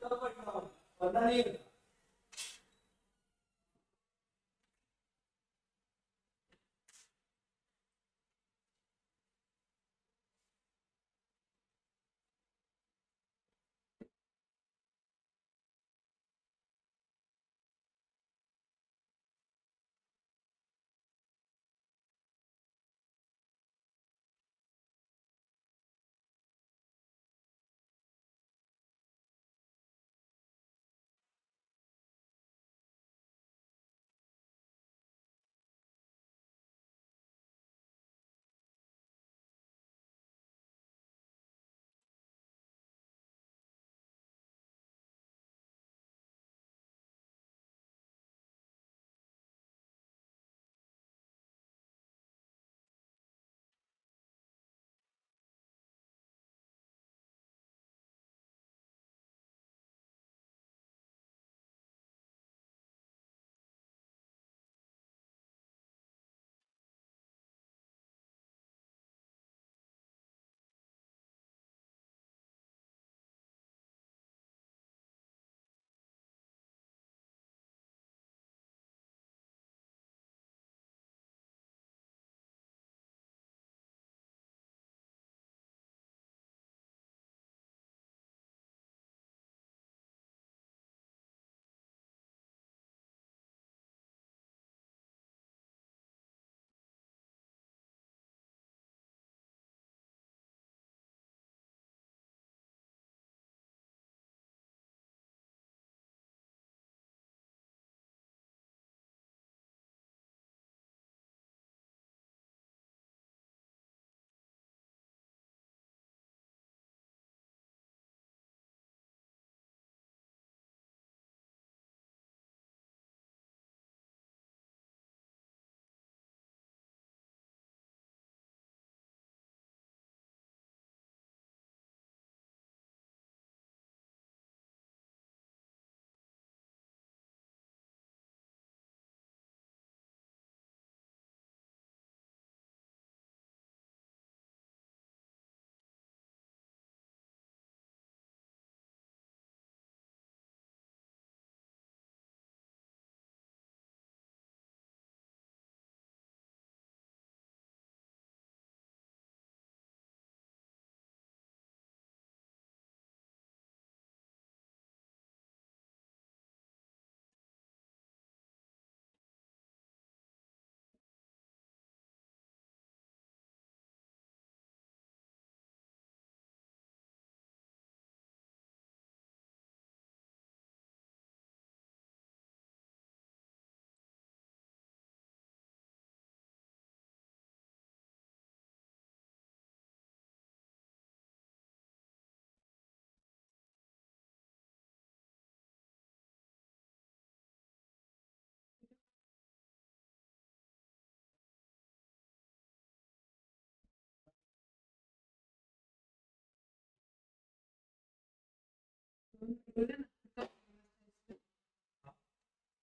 तब पढ़ना पता नहीं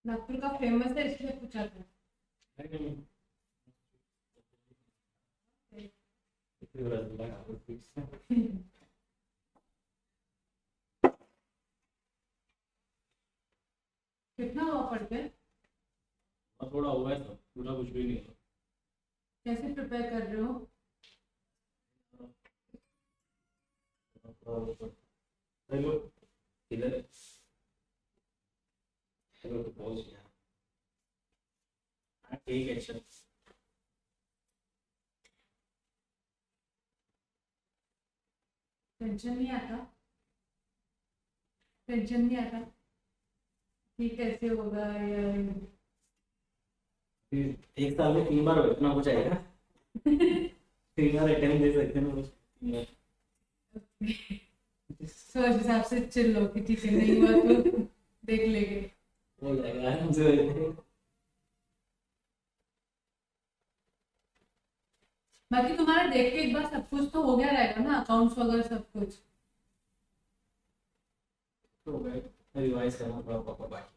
नागपुर का फेमस है इसलिए पूछा था। कितना हुआ पढ़ के? थोड़ा हुआ है सब, पूरा कुछ भी नहीं है। कैसे प्रिपेयर कर रहे हो? हेलो किधर है? हेलो तो पहुंच गया। हाँ ठीक है चल। टेंशन नहीं आता? टेंशन नहीं आता कि कैसे होगा या एक साल में 3 बार बैठना हो जाएगा। 3 बार अटेम्प्ट दे सकते हैं ना। तो उस हिसाब से चिल लो कि ठीक है नहीं हुआ तो देख लेंगे। हो जाएगा आराम से। बाकी तुम्हारा देख के एक बार सब कुछ तो हो गया रहेगा ना, अकाउंट्स वगैरह सब कुछ। तो भाई रिवाइज करना थोड़ा पापा बाकी।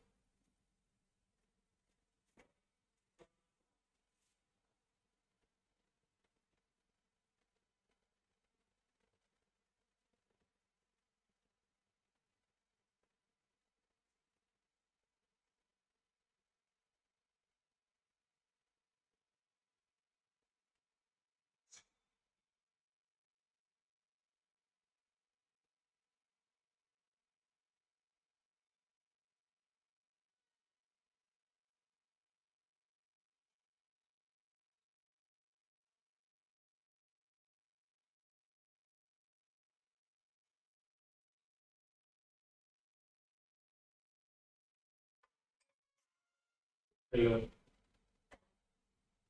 हेलो,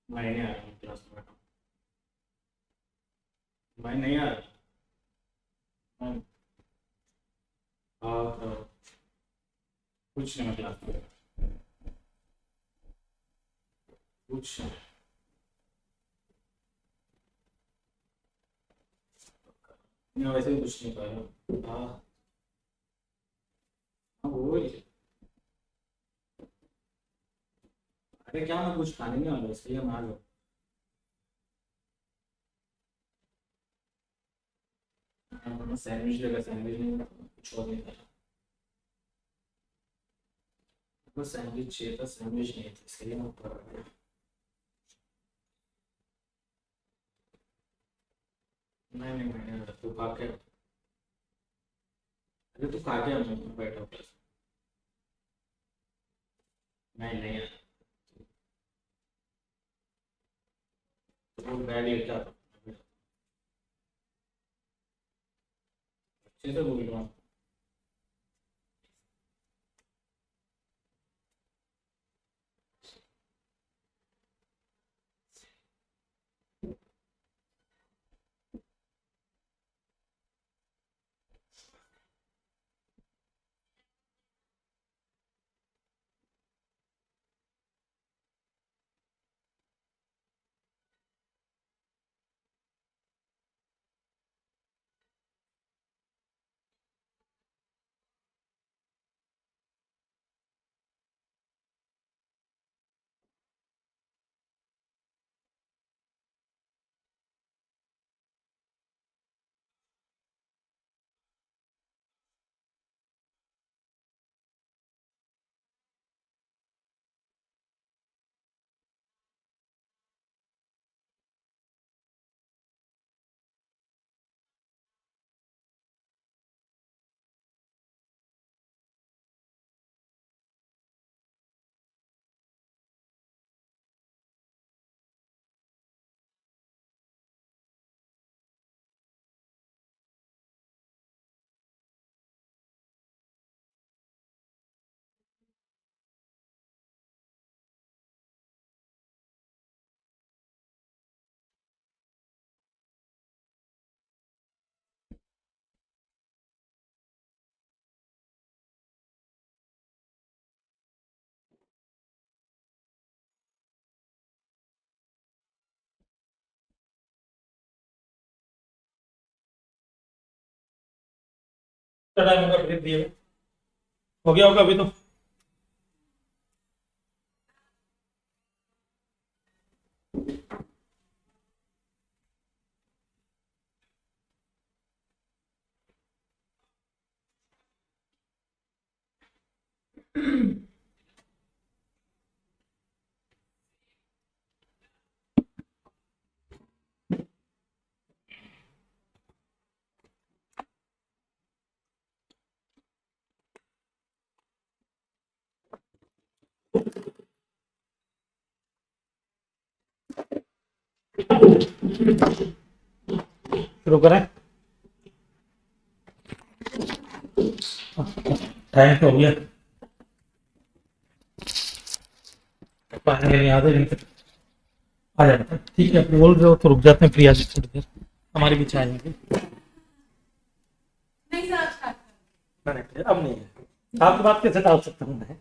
मैं नहीं आ रहा हूँ क्लास में बैठा हूँ। मैं नहीं आ रहा। मैं कुछ नहीं, मैं क्लास में कुछ नहीं। मैं वैसे भी कुछ नहीं कर रहा। हाँ वही। अरे क्या, मैं कुछ खाने नहीं वाला इसलिए मैं आ गया। सैंडविच लेगा, सैंडविच नहीं कुछ और नहीं था। बस सैंडविच चाहिए था, सैंडविच नहीं था इसलिए मैं ऊपर आ गया। नहीं नहीं, मैंने तू खा के, अरे तू खा के आ, मैं बैठा हूँ क्लास में। नहीं नहीं, तो वो बैग लेके आता हूँ। अच्छे से बोल रहा हूँ। टाइम होगा ब्रेक दिए हुए। हो गया होगा अभी तो। शुरू करें। टाइम तो हो गया, पाएंगे नहीं, आधे घंटे आ जाता है। ठीक है, आप बोल रहे हो तो रुक जाते हैं प्रिया जी थोड़ी देर, हमारी भी चाय होगी। अब नहीं है, आपकी बात कैसे डाल सकता हूँ मैं।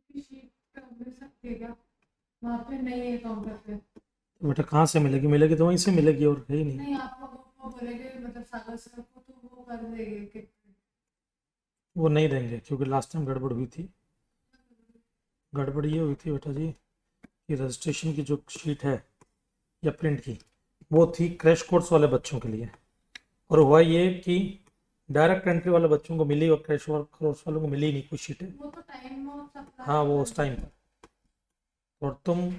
शीट मिल सकती है क्या? वहाँ पे नहीं है काउंटर पे। तो बेटा कहाँ से मिलेगी? मिलेगी तो वहीं से मिलेगी, और है ही नहीं। नहीं, आपको वो बोलेंगे मतलब सागर सर को तो वो कर देंगे कि वो नहीं देंगे क्योंकि लास्ट टाइम गड़बड़ हुई थी। गड़बड़ ये हुई थी बेटा जी कि रजिस्ट्रेशन की जो शीट है या प्रिंट की, वो थी क्रैश कोर्स वाले बच्चों के लिए, और हुआ ये कि डायरेक्ट एंट्री वाले बच्चों को मिली और क्रैश कोर्स वालों को मिली नहीं कुछ शीटें। वो तो टाइम ऑफ सप्लाई। हाँ, वो उस टाइम पर, और तुम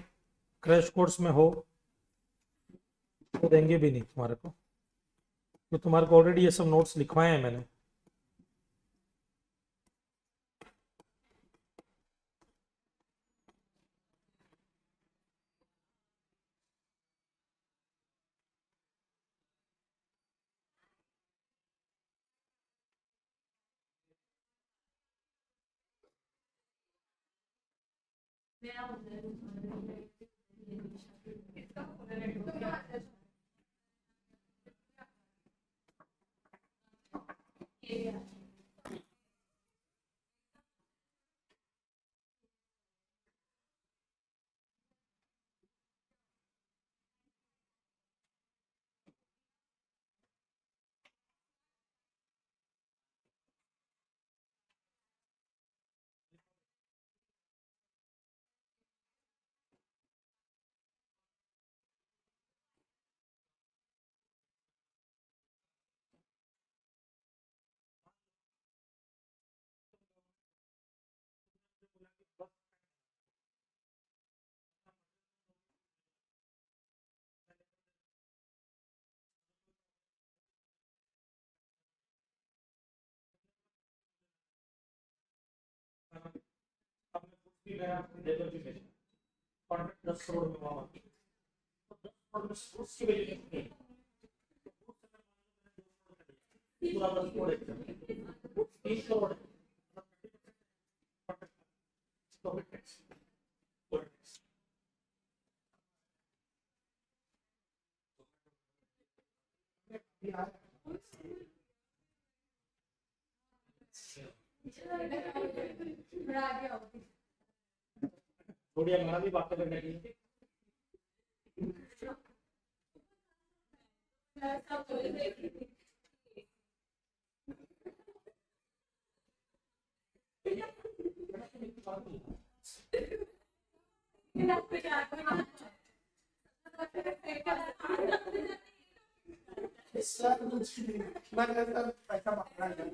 क्रैश कोर्स में हो तो देंगे भी नहीं तुम्हारे को, तो तुम्हारे को ऑलरेडी ये सब नोट्स लिखवाए हैं मैंने। कॉन्ट्रैक्ट 10 करोड़ में हुआ, तो 10 करोड़ में सोर्स की वैल्यू कितनी है? पूरा 10 करोड़ है, 30 करोड़ है। तो फिर टैक्स, और टैक्स। थोड़ी हमारा भी बातें करने की। पैसा मांग रहा है।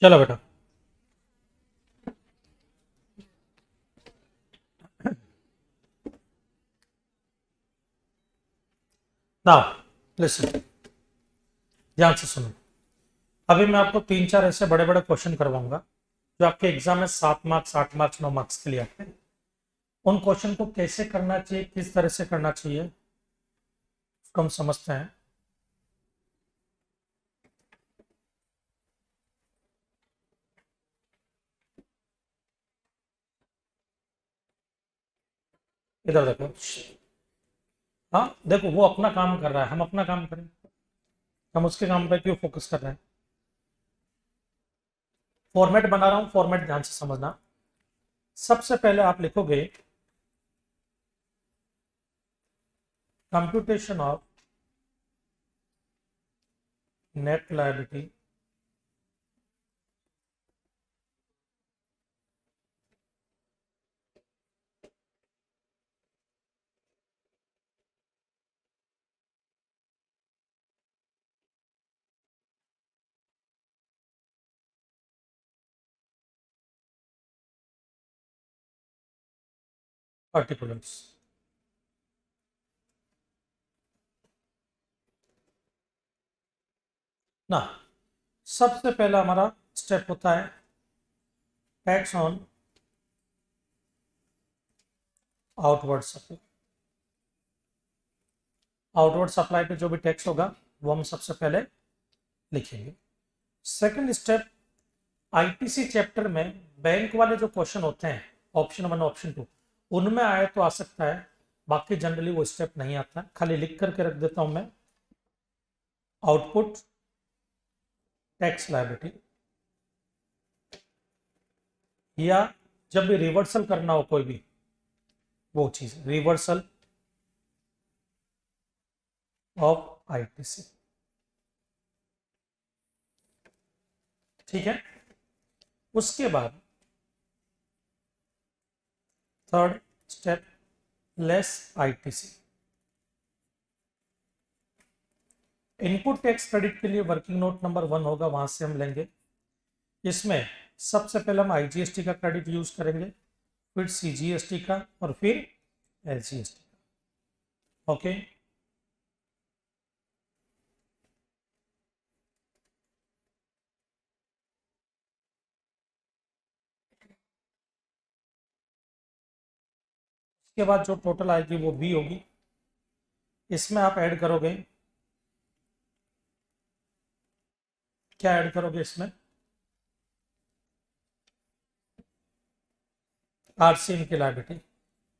चलो बेटा, ना लिसन, ध्यान से सुनो। अभी मैं आपको 3-4 ऐसे बड़े बड़े क्वेश्चन करवाऊंगा जो आपके एग्जाम में 7 मार्क्स, 8 मार्क्स, 9 मार्क्स के लिए आते हैं। उन क्वेश्चन को कैसे करना चाहिए, किस तरह से करना चाहिए, उसको हम समझते हैं। इधर देखो। हाँ देखो, वो अपना काम कर रहा है, हम अपना काम करें, हम उसके काम पर क्यों फोकस कर रहे हैं? फॉर्मेट बना रहा हूं, फॉर्मेट ध्यान से समझना। सबसे पहले आप लिखोगे computation of net liability particulars. ना, सबसे पहला हमारा स्टेप होता है tax on outward supply. Outward supply पे जो भी टैक्स होगा वो हम सबसे पहले लिखेंगे। सेकंड स्टेप, आईटीसी चैप्टर में बैंक वाले जो क्वेश्चन होते हैं ऑप्शन 1 ऑप्शन 2 उनमें आए तो आ सकता है, बाकी जनरली वो स्टेप नहीं आता। खाली लिख करके रख देता हूं मैं, आउटपुट टैक्स लायबिलिटी, या जब भी रिवर्सल करना हो कोई भी वो चीज, रिवर्सल ऑफ आईटीसी। ठीक है, उसके बाद third step, less ITC. Input tax credit के लिए वर्किंग नोट नंबर 1 होगा, वहां से हम लेंगे। इसमें सबसे पहले हम आईजीएसटी का क्रेडिट यूज करेंगे, फिर सीजीएसटी का और फिर एलजीएसटी का। ओके, उसके बाद जो टोटल आएगी वो बी होगी। इसमें आप ऐड करोगे, क्या ऐड करोगे इसमें, आरसीएम की liability,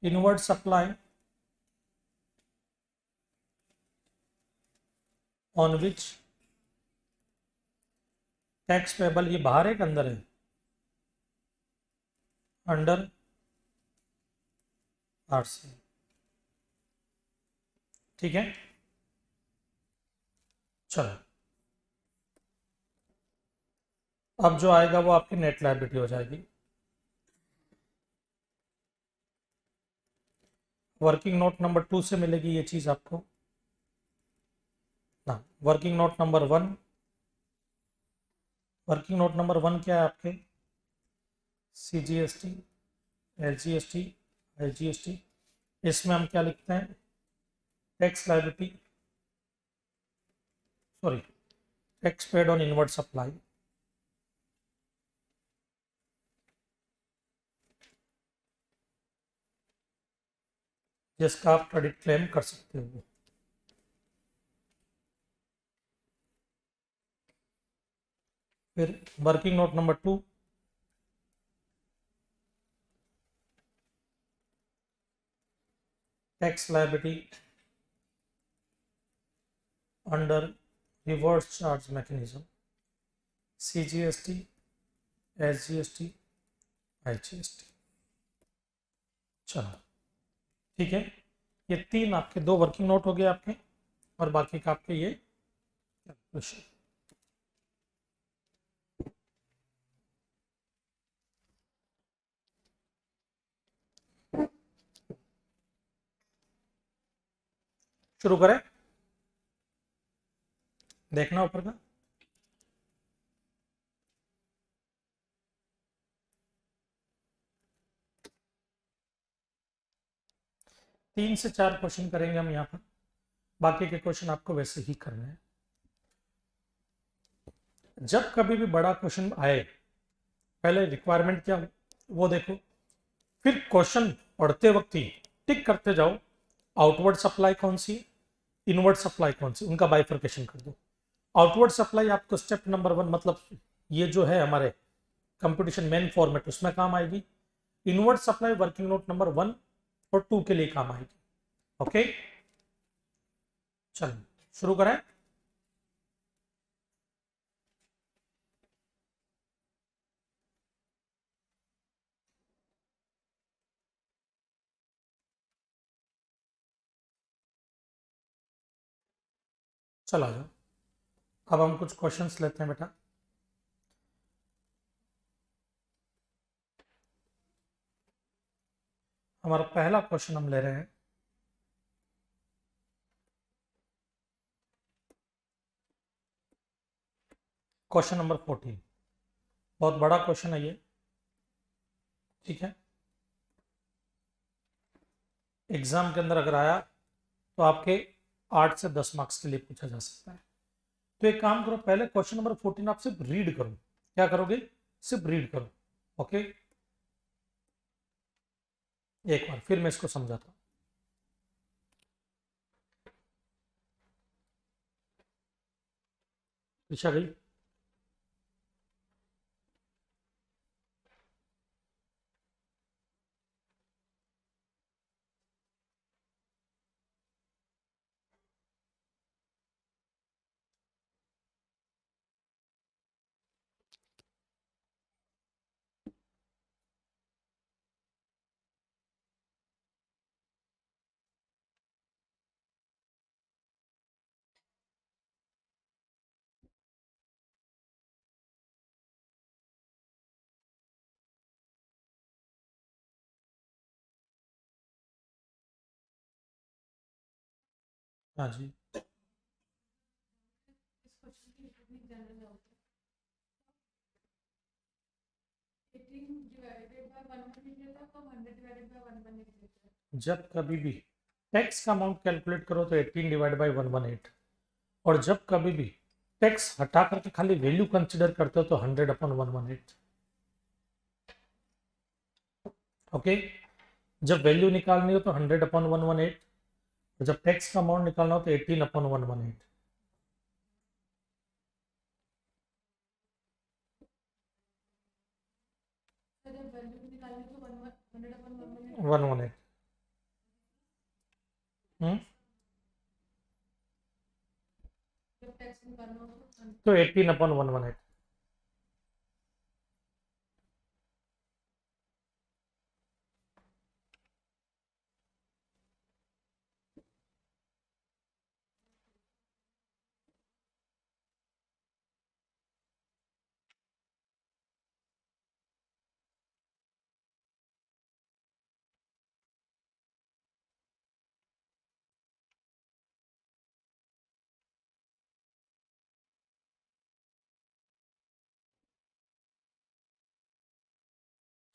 inward supply on which tax payable, ये बाहर है कि अंदर है, अंडर आरसीएम। ठीक है, चलो अब जो आएगा वो आपकी नेट लायबिलिटी हो जाएगी। वर्किंग नोट नंबर 2 से मिलेगी ये चीज आपको ना। Working note number 1, working note number 1 क्या है आपके, सीजीएसटी, एलजीएसटी, आईजीएसटी। इसमें हम क्या लिखते हैं, tax liability, sorry tax paid on inward supply, जिसका आप क्रेडिट क्लेम कर सकते हो। फिर working note number 2, tax liability under reverse charge mechanism, CGST, SGST, IGST. चलो ठीक है, ये 3 आपके 2 वर्किंग नोट हो गए आपके, और बाकी का आपके ये कैलकुलेशन। शुरू करें, देखना ऊपर का। तीन से 4 क्वेश्चन करेंगे हम यहाँ पर, बाकी के क्वेश्चन आपको वैसे ही करने हैं। जब कभी भी बड़ा क्वेश्चन आए, पहले रिक्वायरमेंट क्या वो देखो, फिर क्वेश्चन पढ़ते वक्त ही टिक करते जाओ, आउटवर्ड सप्लाई कौन सी, इनवर्ड सप्लाई कौन सी, उनका बाइफर्केशन कर दो। आउटवर्ड सप्लाई आपको स्टेप नंबर 1, मतलब ये जो है हमारे कंपटीशन मेन फॉर्मेट, उसमें काम आएगी। Inward supply working note number 1 और 2 के लिए काम आएगी। ओके, चलो शुरू करें। चला जाओ, अब हम कुछ क्वेश्चंस लेते हैं बेटा। हमारा पहला क्वेश्चन हम ले रहे हैं, क्वेश्चन नंबर 14। बहुत बड़ा क्वेश्चन है ये, ठीक है। एग्जाम के अंदर अगर आया तो आपके 8 से 10 मार्क्स के लिए पूछा जा सकता है। तो एक काम करो, पहले क्वेश्चन नंबर 14 आप सिर्फ रीड करो। क्या करोगे, सिर्फ रीड करो। ओके, एक बार फिर मैं इसको समझाता हूँ। ईशा गई? हाँ जी, जब कभी भी टैक्स का अमाउंट कैलकुलेट करो तो 18 डिवाइड बाई 118, और जब कभी भी टैक्स हटा करके खाली वैल्यू कंसिडर करते हो तो 100 अपॉन 118। ओके, जब वैल्यू निकालनी हो तो 100 अपॉन 118, और जब टैक्स का अमाउंट निकालना हो तो 18 अपॉन 118। 118। तो 18 अपॉन 118।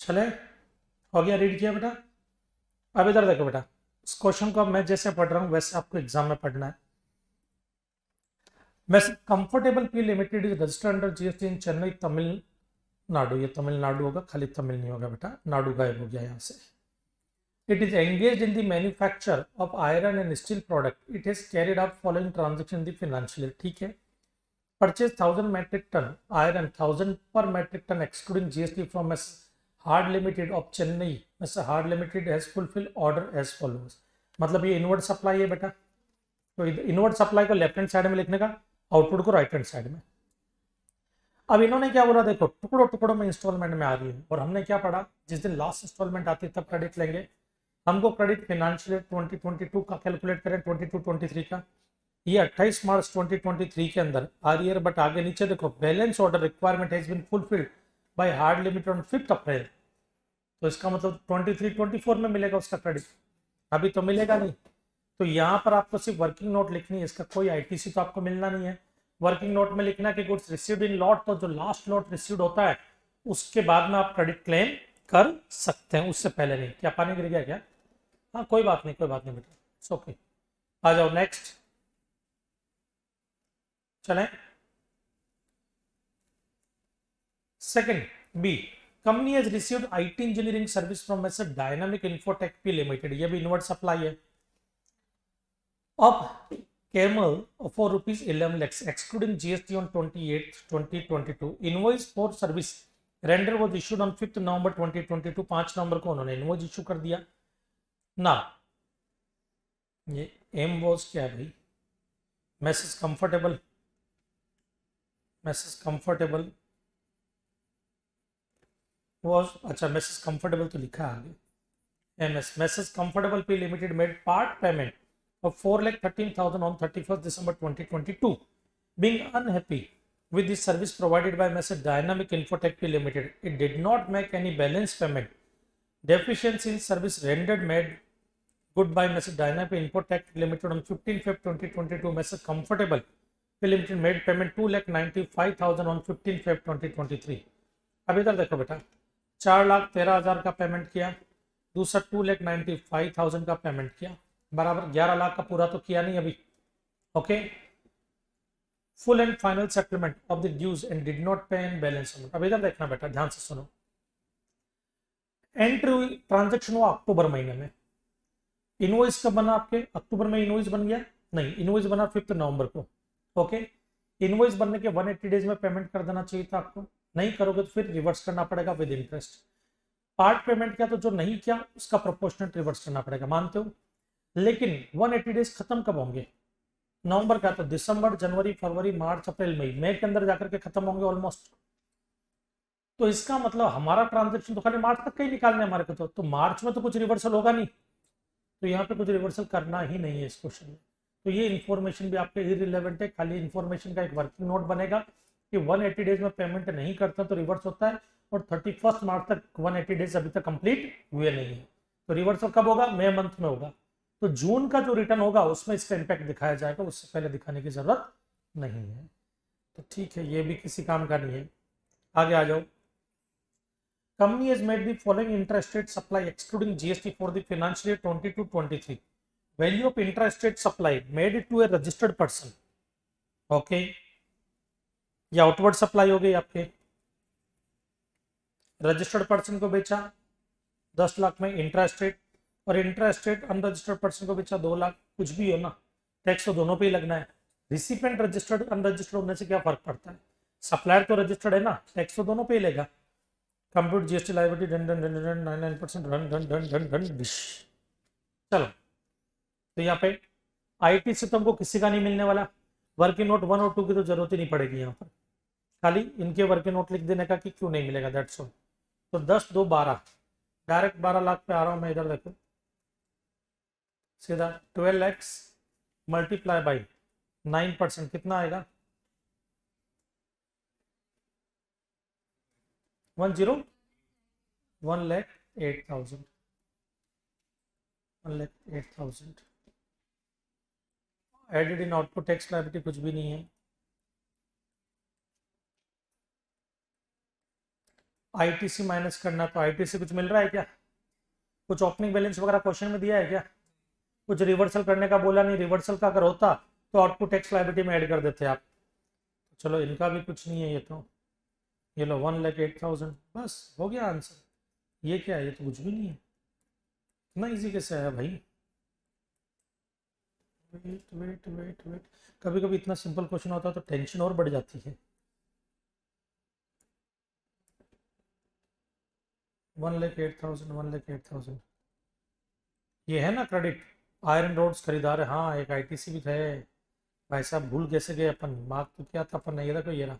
चले, हो गया? रीड किया बेटा? अब इधर देखो बेटा, इस क्वेश्चन को अब मैं जैसे पढ़ रहा हूँ वैसे आपको एग्जाम में पढ़ना है। वैसे comfortable P limited is registered under GST in Chennai Tamil Nadu. ये तमिलनाडु होगा, खाली तमिल नहीं होगा बेटा, नाडु गायब हो गया यहाँ से। It is engage in the manufacture of iron and steel product. It has carried out following transaction in the financial year. ठीक है, purchase 1000 metric ton iron, 1000 per metric ton excluding GST from S Hard Limited of Chennai. वैसे Hard Limited has fulfil order as follows. मतलब ये inward supply है बेटा, तो inward supply को left hand side में लिखने का, आउटपुट को राइट हैंड साइड में। अब इन्होंने क्या बोला, देखो टुकड़ों टुकड़ों में इंस्टॉलमेंट में आ रही है, और हमने क्या पढ़ा, जिस दिन लास्ट इंस्टॉलमेंट आती है तब क्रेडिट लेंगे। हमको क्रेडिट फाइनेंशियल 2022 का कैलकुलेट करें, 22-23 का। ये 28 मार्च 2023 के अंदर आ रही है, बट आगे नीचे देखो, balance order requirement has been fulfilled by hard limited on 5 April. तो इसका मतलब 23-24 में मिलेगा उसका क्रेडिट, अभी तो मिलेगा नहीं। तो यहाँ पर आपको सिर्फ वर्किंग नोट लिखनी है, इसका कोई आईटीसी तो आपको मिलना नहीं है। वर्किंग नोट में लिखना कि गुड्स रिसीव्ड इन लॉट, तो जो लास्ट लॉट रिसीव्ड होता है उसके बाद में आप क्रेडिट क्लेम कर सकते हैं, उससे पहले नहीं। क्या पानी गिर गया क्या? हाँ कोई बात नहीं, कोई बात नहीं बेटा, इट्स ओके। आ जाओ नेक्स्ट, चलें। Second B, company has received IT engineering service from S dynamic infotech P limited. ये भी इनवर्ट सप्लाई है। अब कैमल for ₹11 lakhs excluding GST on 28th 2022। Invoice for service render was issued on 5th November 2022। 5 नवंबर को उन्होंने invoice issue कर दिया ना। ये एम वॉज क्या है भाई, message comfortable, message comfortable was, अच्छा मैसेज कंफर्टेबल तो लिखा है आगे, MS message comfortable P limited made part payment of 4,13,000 on 31st December 2022. Being unhappy with the service provided by Messrs Dynamic Infotech P Limited, it did not make any balance payment. Deficiency in service rendered made good by Messrs Dynamic Infotech Limited on 15 Feb 2022. Messrs Comfortable P Limited made payment 2,95,000 on 15 Feb 2023. अब इधर देखो बेटा, 4,13,000 का payment किया, दूसरा 2,95,000 का payment किया, बराबर 11 लाख का पूरा तो किया नहीं अभी। Okay, full and final settlement of the dues and did not pay in balance amount. अब इधर देखना बेटा, ध्यान से सुनो। एंट्री ट्रांजेक्शन हुआ अक्टूबर महीने में, इनवॉइस कब बना आपके, अक्टूबर में इनवॉइस बन गया, नहीं इनवॉइस बना 5 नवंबर को। ओके, इनवॉइस बनने के 180 डेज में पेमेंट कर देना चाहिए था आपको, नहीं करोगे तो फिर रिवर्स करना पड़ेगा विद इंटरेस्ट। पार्ट पेमेंट किया तो जो नहीं किया उसका प्रोपोर्शनेट रिवर्स करना पड़ेगा, मानते हो। लेकिन 180 डेज खत्म कब होंगे, नवंबर का, तो दिसंबर, जनवरी, फरवरी, मार्च, अप्रैल, मई के अंदर जाकर के खत्म होंगे ऑलमोस्ट। तो इसका मतलब हमारा ट्रांजेक्शन तो खाली मार्च तक का ही निकालना है हमारे को, तो मार्च में तो कुछ रिवर्सल होगा नहीं, तो यहाँ पे कुछ रिवर्सल करना ही नहीं है इस क्वेश्चन में। तो ये इन्फॉर्मेशन भी आपके इररिलेवेंट है, खाली इन्फॉर्मेशन का एक वर्किंग नोट बनेगा कि 180 डेज में पेमेंट नहीं करता तो रिवर्स होता है, और 31 मार्च तक 180 डेज अभी तक कंप्लीट हुए नहीं है। तो रिवर्सल कब होगा, मई मंथ में होगा, तो जून का जो रिटर्न होगा उसमें इसका इम्पैक्ट दिखाया जाएगा, उससे पहले दिखाने की जरूरत नहीं है। तो ठीक है, ये भी किसी काम का नहीं है। आगे आ जाओ। Company has made the following interest rate supply excluding GST for the financial year 22-23. Value of interest rate supply made it to a registered person. Okay, ये आउटवर्ड सप्लाई हो गई आपके, रजिस्टर्ड पर्सन को बेचा 10 लाख में इंटरेस्ट रेट, और interest rate unregistered person को बेचा 2 लाख, कुछ भी हो ना, टैक्स तो दोनों पे ही लगना है। रिसिपेंट रजिस्टर्ड अनरजिस्टर्ड होने से क्या फर्क पड़ता है, सप्लायर तो रजिस्टर्ड है ना, टैक्स तो दोनों पे ही लेगा। Compute GST liability done done done done 99% run done done done done dish. चलो, तो यहाँ पे आईटी से तुमको किसी का नहीं मिलने वाला, वर्किंग नोट 1 और 2 की तो जरूरत ही नहीं पड़ेगी यहाँ पर, खाली इनके वर्किंग नोट लिख देने का कि क्यों नहीं मिलेगा, दैट्स ऑल। तो 10 2 12, डायरेक्ट 12 लाख पे आ रहा हूँ मैं, इधर देखो सीधा 12 लैक्स मल्टीप्लाई बाई 9%, कितना आएगा 1,08,000 added in output tax liability कुछ भी नहीं है। आईटीसी माइनस करना, तो आईटीसी कुछ मिल रहा है क्या, कुछ ओपनिंग बैलेंस वगैरह क्वेश्चन में दिया है क्या, कुछ रिवर्सल करने का बोला नहीं, रिवर्सल का अगर होता तो आउटपुट टैक्स लायबिलिटी में ऐड कर देते आप। चलो इनका भी कुछ नहीं है, ये तो ये लो 1,08,000, बस हो गया आंसर। ये क्या है, ये तो कुछ भी नहीं है, इतना इजी कैसे आया भाई। वेट वेट वेट वेट, कभी कभी इतना सिंपल क्वेश्चन होता है तो टेंशन और बढ़ जाती है। 1,08,000 ये है ना क्रेडिट, आयरन रोड्स खरीदार है, हाँ एक आईटीसी भी थे भाई साहब, भूल कैसे गए अपन, मार्क तो क्या था अपन, नहीं था कोई, ये रहा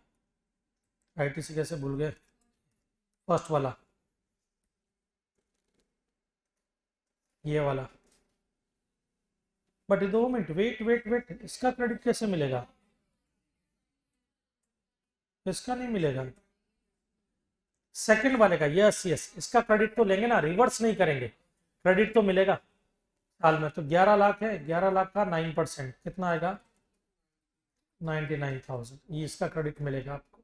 आईटीसी कैसे भूल गए, फर्स्ट वाला ये वाला। But 2 minute, wait wait wait, इसका क्रेडिट कैसे मिलेगा, इसका नहीं मिलेगा, सेकंड वाले का, यस यस, इसका क्रेडिट तो लेंगे ना, रिवर्स नहीं करेंगे, क्रेडिट तो मिलेगा साल में। तो 11 लाख है, 11 लाख का 9%, कितना आएगा 99,000, ये इसका क्रेडिट मिलेगा आपको।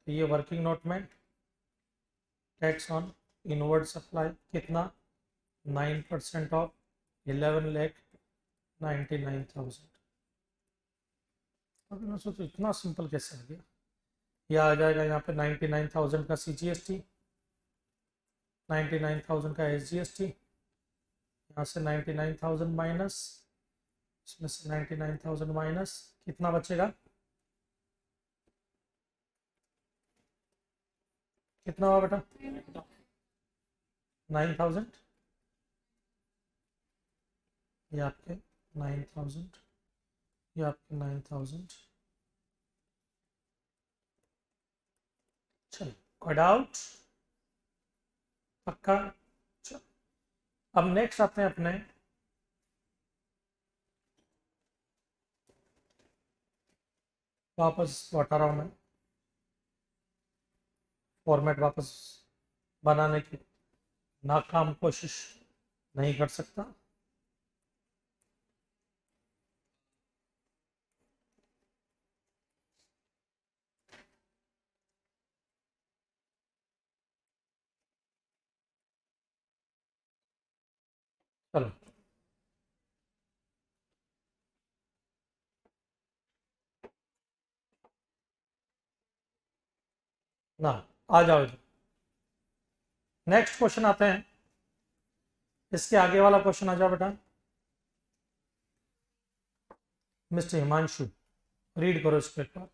तो ये वर्किंग नोट में टैक्स ऑन इनवर्ड सप्लाई कितना, 9% ऑफ 11,99,000। अब मैं सोचो इतना सिंपल कैसे आ गया, यह आ जाएगा यहाँ पे 99,000 का CGST, 99,000 का SGST, यहाँ से 99,000 माइनस, इसमें से 99,000 माइनस, कितना बचेगा, कितना हुआ बेटा 9,000, ये आपके 9,000, ये आपके 9,000। चलो कोई डाउट, पक्का। चलो अब नेक्स्ट आते हैं अपने वापस लौटा रहा हूँ मैं, फॉर्मेट वापस बनाने की नाकाम कोशिश नहीं कर सकता। चलो ना, आ जाओ इधर, नेक्स्ट क्वेश्चन आते हैं, इसके आगे वाला क्वेश्चन आ जाओ बेटा। मिस्टर हिमांशु रीड करो इसको एक बार।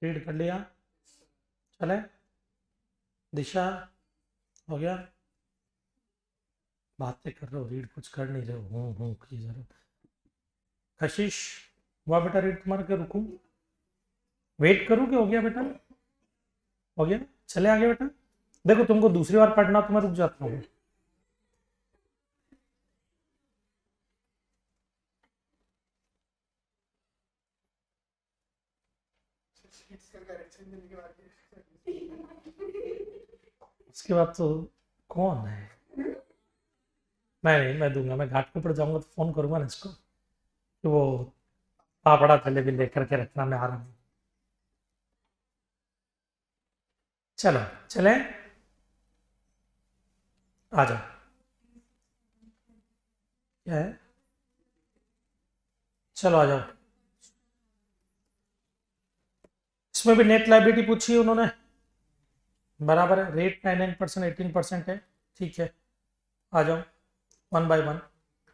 रीड कर लिया, चले दिशा हो गया, बातें कर रहे हो, रीड कुछ कर नहीं रहे हो, हूँ की जरूर। कशिश हुआ बेटा रीड तुम्हारा, के रुकूं, वेट करूं कि हो गया बेटा, हो गया, चले आगे बेटा। देखो तुमको दूसरी बार पढ़ना तो मैं रुक जाता हूँ। उसके बाद तो कौन है, मैं दूंगा, मैं घाट के ऊपर जाऊंगा तो फोन करूंगा ना इसको कि वो पापड़ा जलेबी लेकर के रखना, मैं आ रहा हूँ। चलो चले आ जाओ। क्या है, चलो आ जाओ। इसमें भी नेट लाइबिलिटी पूछी है उन्होंने, बराबर है, रेट 99% 18% है, ठीक है। आ जाओ one by one.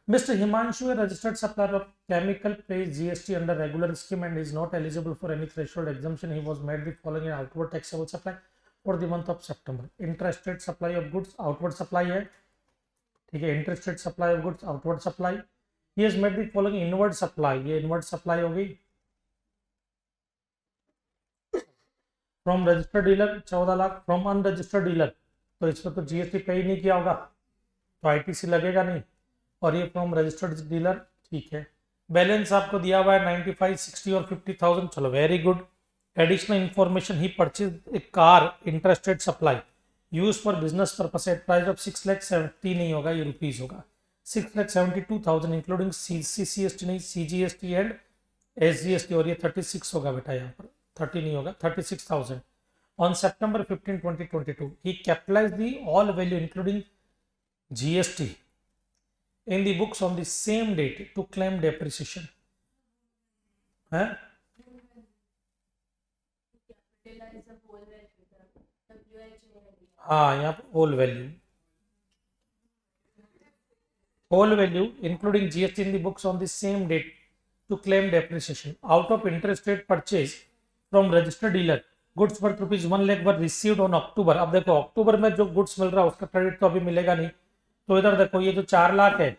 Mr. Himanshu, a registered supplier of chemical, pays GST under regular scheme and is not eligible for any threshold exemption. He was made the following in outward taxable supply for the month of September. Intrastate supply of goods, outward supply है, ठीक है। Intrastate supply of goods, outward supply. He has made the following inward supply, ये inward supply होगी from registered dealer 14 lakh, from unregistered dealer तो इसमें तो GST पे ही नहीं किया होगा तो ITC लगेगा नहीं, और ये फ्रॉम रजिस्टर्ड डीलर, ठीक है। बैलेंस आपको दिया हुआ है 95, 60 और 50,000, चलो very good. Additional information, he purchase a car interested supply use for business purpose at price of 6,70,000 नहीं होगा, ये रुपीज होगा, 6,72,000 इंक्लूडिंग CGST नहीं, CGST एंड SGST, और ये 36 होगा बेटा, यहाँ पर 30 नहीं होगा, 36,000 on September 15, 2022। He capitalize the all value including GST in the books on the same date to claim depreciation है। हाँ यहाँ पर all value including GST in the books on the same date to claim depreciation out of interest rate purchase from registered dealer goods worth ₹1 lakh were received on October। अब देखो अक्टूबर में जो goods मिल रहा है उसका क्रेडिट तो अभी मिलेगा नहीं, तो इधर देखो ये जो 4 लाख है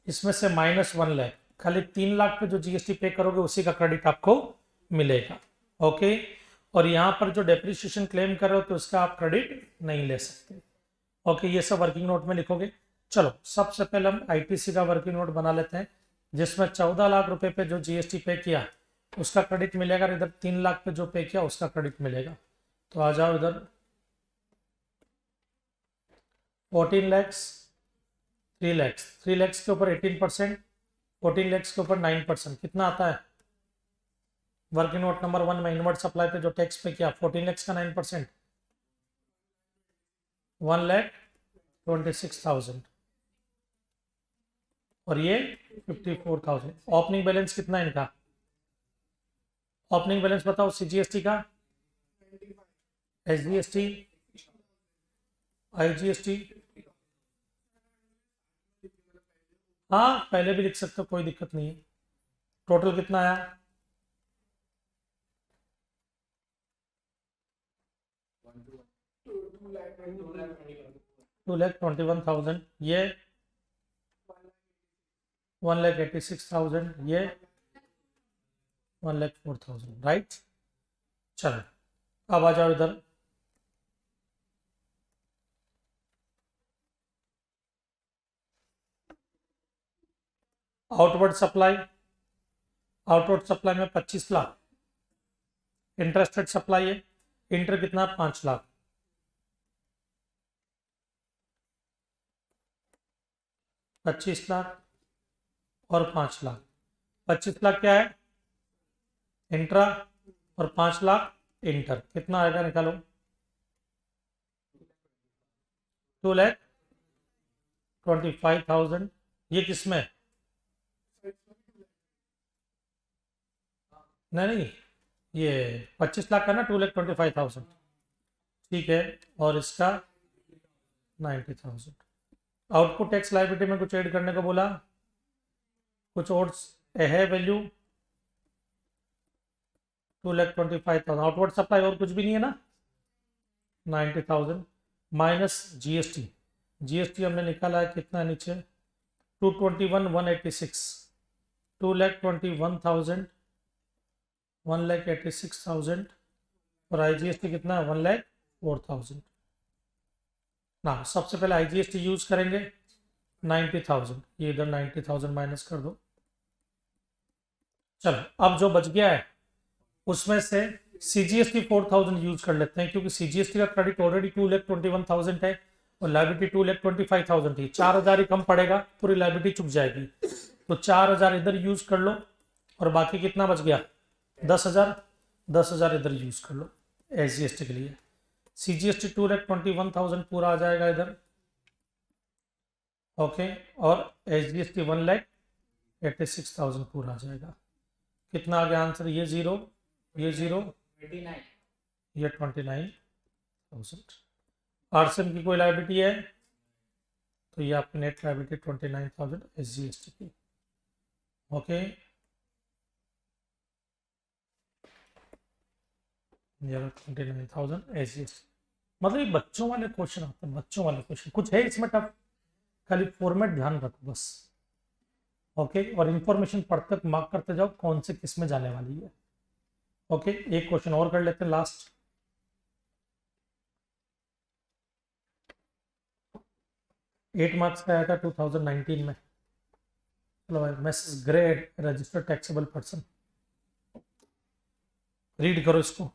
इसमें से -1 लाख, खाली 3 लाख पे जो GST पे करोगे उसी का क्रेडिट आपको मिलेगा, ओके। और यहाँ पर जो डेप्रिसिएशन क्लेम कर रहे हो तो उसका आप क्रेडिट नहीं ले सकते, ओके। ये सब वर्किंग नोट में लिखोगे। चलो सबसे पहले हम ITC का वर्किंग नोट बना लेते हैं, जिसमें 14 लाख रुपए पे जो GST पे किया उसका क्रेडिट मिलेगा, इधर 3 लाख पे जो पे किया उसका क्रेडिट मिलेगा। तो आ जाओ इधर 14 lakhs, 3 lakhs, 3 lakhs के ऊपर 18%, 14 lakhs के ऊपर 9%, कितना आता है वर्किंग नोट नंबर 1 में इनवर्ड सप्लाई पे जो टैक्स पे किया 14 lakhs का 9%, 1,26,000 और ये 54,000। ओपनिंग बैलेंस कितना है इनका, ओपनिंग बैलेंस बताओ CGST का, SGST, IGST। हाँ पहले भी लिख सकते हो, कोई दिक्कत नहीं है। टोटल कितना आया? 2,21,000, ये 1,86,000, ये 1,04,000, राइट। चलो अब आ जाओ इधर। आउटवर्ड सप्लाई, आउटवर्ड सप्लाई में 25 लाख, इंटरेस्टेड सप्लाई है, इंटर कितना? 5 लाख। पच्चीस लाख और 5 लाख। 25 लाख क्या है? इंट्रा, और 5 लाख इंटर। कितना आएगा निकालो? 2,25,000। ये किसमें? नहीं, ये 25 लाख का ना, 2,25,000, ठीक है। और इसका 90,000। आउटपुट टैक्स लायबिलिटी में कुछ ऐड करने को बोला, कुछ और है वैल्यू? 2,25,000 आउटवर्ड सप्लाई, और कुछ भी नहीं है ना। 90,000 माइनस GST हमने निकाला है कितना नीचे? 221,186, 2,21,000, 1,86,000, और IGST कितना? 1,04,000 ना। सबसे पहले IGST यूज करेंगे 90,000, ये इधर 90,000 माइनस कर दो। चलो अब जो बच गया है उसमें से CGST 4,000 यूज कर लेते हैं, क्योंकि CGST का क्रेडिट ऑलरेडी 2,21,000 है और लाइबिलिटी 2,25,000 थी। 4,000 ही कम पड़ेगा, पूरी लाइबिलिटी चुक जाएगी। तो 4,000 इधर यूज कर लो, और बाकी कितना बच गया? 10,000। 10,000 इधर यूज कर लो SGST के लिए। CGST 2,21,000 पूरा आ जाएगा इधर, ओके। और SGST 1,86,000 पूरा आ जाएगा। कितना आ गया आंसर? ये 0, ये 0, ये 29,000। RCM की कोई लाइबिलिटी है तो ये आपकी नेट लाइबिलिटी 29,000 SGST की, ओके। ये 29,000 SGST। मतलब ये बच्चों वाले क्वेश्चन आते हैं, बच्चों वाले क्वेश्चन। कुछ है इसमें टफ, खाली फॉर्मेट ध्यान रखो बस, ओके। और इंफॉर्मेशन पढ़ते मार्क करते जाओ कौन से किस में जाने वाली है, ओके। एक क्वेश्चन और कर लेते हैं लास्ट। 8 मार्क्स का आया था 2019 में। चलो भाई, Mrs grade registered taxable person, read करो इसको।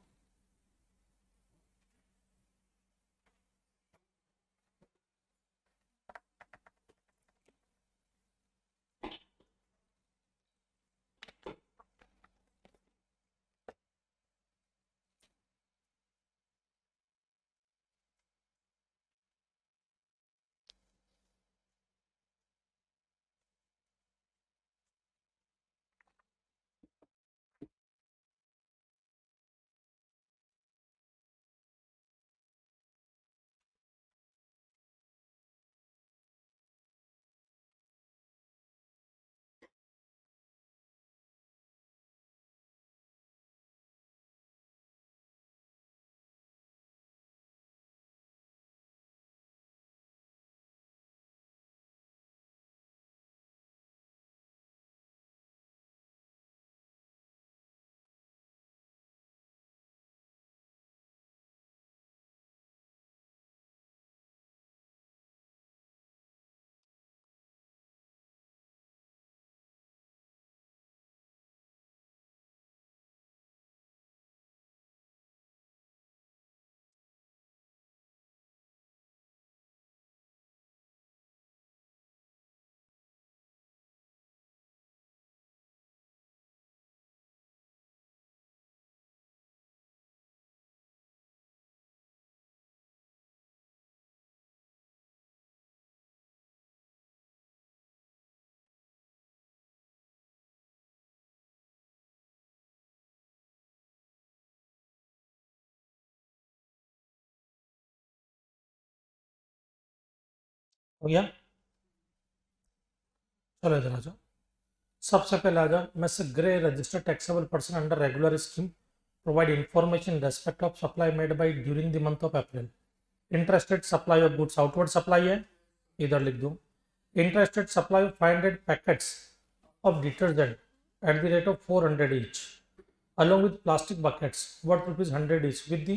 हो गया। चलो इधर आ जाओ, सबसे पहले आ जाओ, mister grey registered taxable person under regular scheme provide information in respect of supply made by during the month of April. Interested supply of goods, outward supply है, इधर लिख दो। Interested supply of 500 packets of detergent at the rate of 400 each along with plastic buckets worth ₹100 each with the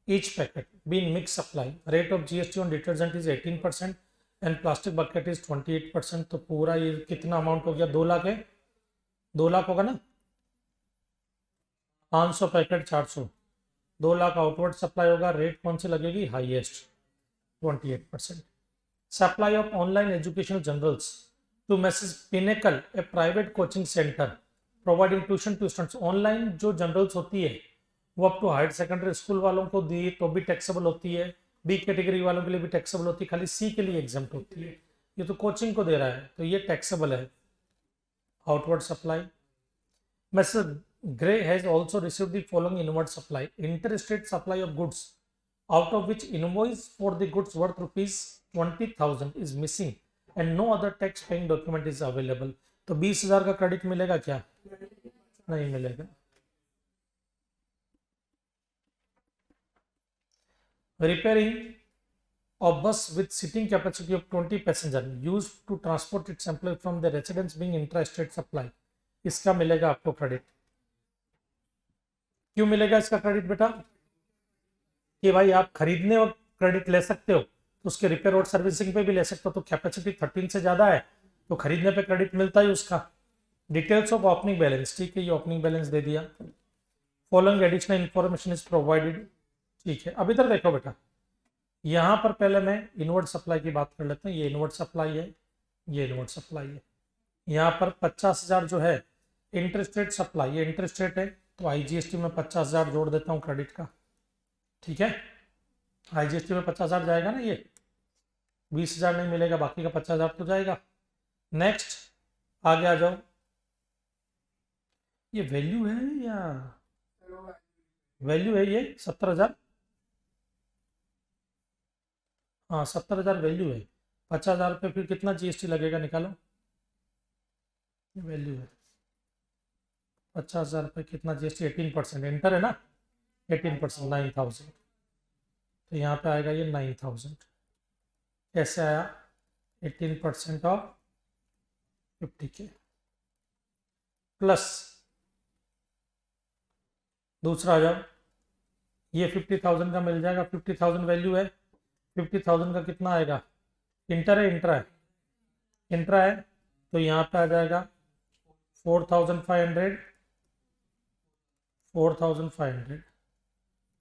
each packet being mixed supply. Rate of GST on detergent is 18% and plastic bucket is 28%। तो पूरा ये कितना amount हो गया? 2 लाख है, 2 लाख होगा ना, 500 packet 400, 2 lakh outward supply होगा। रेट कौन सी लगेगी? Highest 28%। Supply of online educational journals to Mrs. Pinnacle, a private coaching center providing tuition to students। Online जो जर्नल्स होती है वो up to higher secondary school वालों को दी तो भी टैक्सेबल होती है, बी कैटेगरी वालों के लिए भी टैक्सेबल होती है, खाली सी के लिए एग्जाम्प्ट होती है। ये तो कोचिंग को दे रहा है तो ये टैक्सेबल है। Outward supply, mister grey has also received the following inward supply. Interstate supply of goods out of which invoice for the goods worth ₹20,000 is missing and no other tax paying document is available. तो 20,000 का credit मिलेगा क्या? नहीं मिलेगा। Repairing of bus with seating capacity of 20 passenger use to transport its employ from the residence being interested supply. इसका मिलेगा आपको credit. क्यों मिलेगा इसका क्रेडिट बेटा? कि भाई आप खरीदने वक्त क्रेडिट ले सकते हो, उसके रिपेयर और सर्विसिंग पे भी ले सकते हो। तो कैपेसिटी 13 से ज़्यादा है तो खरीदने पे क्रेडिट मिलता ही उसका। डिटेल्स ऑफ ओपनिंग बैलेंस, ठीक है, ये ओपनिंग बैलेंस दे दिया। Following additional information is provided, ठीक है। अब इधर देखो बेटा, यहाँ पर पहले मैं इनवर्ड सप्लाई की बात कर लेता हूँ। ये इनवर्ड सप्लाई है, ये इनवर्ड सप्लाई है। यहाँ पर 50,000 जो है इंटरेस्ट रेट सप्लाई, ये इंटरेस्ट रेट है तो IGST में 50,000 जोड़ देता हूँ क्रेडिट का, ठीक है। IGST में 50,000 जाएगा ना, ये 20,000 नहीं मिलेगा, बाकी का 50,000 तो जाएगा। नेक्स्ट आगे आ जाओ, ये वैल्यू है या वैल्यू है? ये 70,000, हाँ 70,000 वैल्यू है। 50,000 पे फिर कितना GST लगेगा निकालो, वैल्यू है 50,000 पे कितना GST? 18%। एंटर है ना, 18%, 9,000। तो यहाँ पे आएगा ये 9,000। कैसे आया? 18% ऑफ 50K प्लस दूसरा आ जाओ, ये 50,000 का मिल जाएगा। 50,000 वैल्यू है, 50,000 का कितना आएगा? इंटर है, इंट्रा है, इंट्रा है तो यहाँ पे आ जाएगा 4,500, 4,500।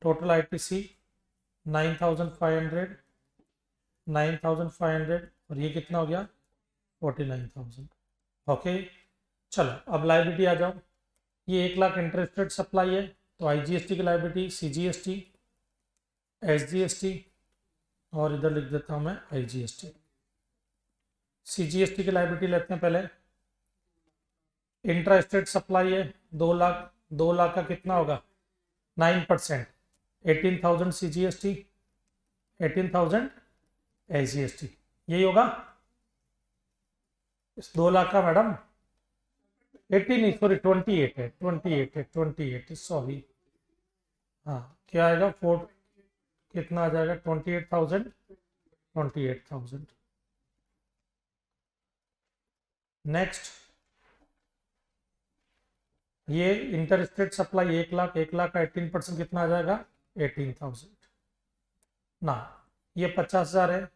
टोटल ITC 9,500, 9,500 और ये कितना हो गया? 49,000। ओके चलो अब लायबिलिटी आ जाओ। ये 1 लाख इंटरेस्ट रेट सप्लाई है तो IGST की लायबिलिटी CGST, SGST और इधर लिख देता हूँ मैं IGST। CGST की लायबिलिटी लेते हैं पहले। इंट्रा स्टेट सप्लाई है 2 लाख, 2 लाख का कितना होगा? 9%, 18,000 CGST, 18,000 SGST, यही होगा। इस 2 लाख का मैडम 18 नहीं, सॉरी 28 है, 28 है, 28 सॉरी। हाँ क्या आएगा? 4 कितना आ जाएगा? 28,000, 28,000। नेक्स्ट ये inter state supply 1 lakh, 1 lakh का 18% कितना आ जाएगा? 18,000 ना। ये 50,000 है,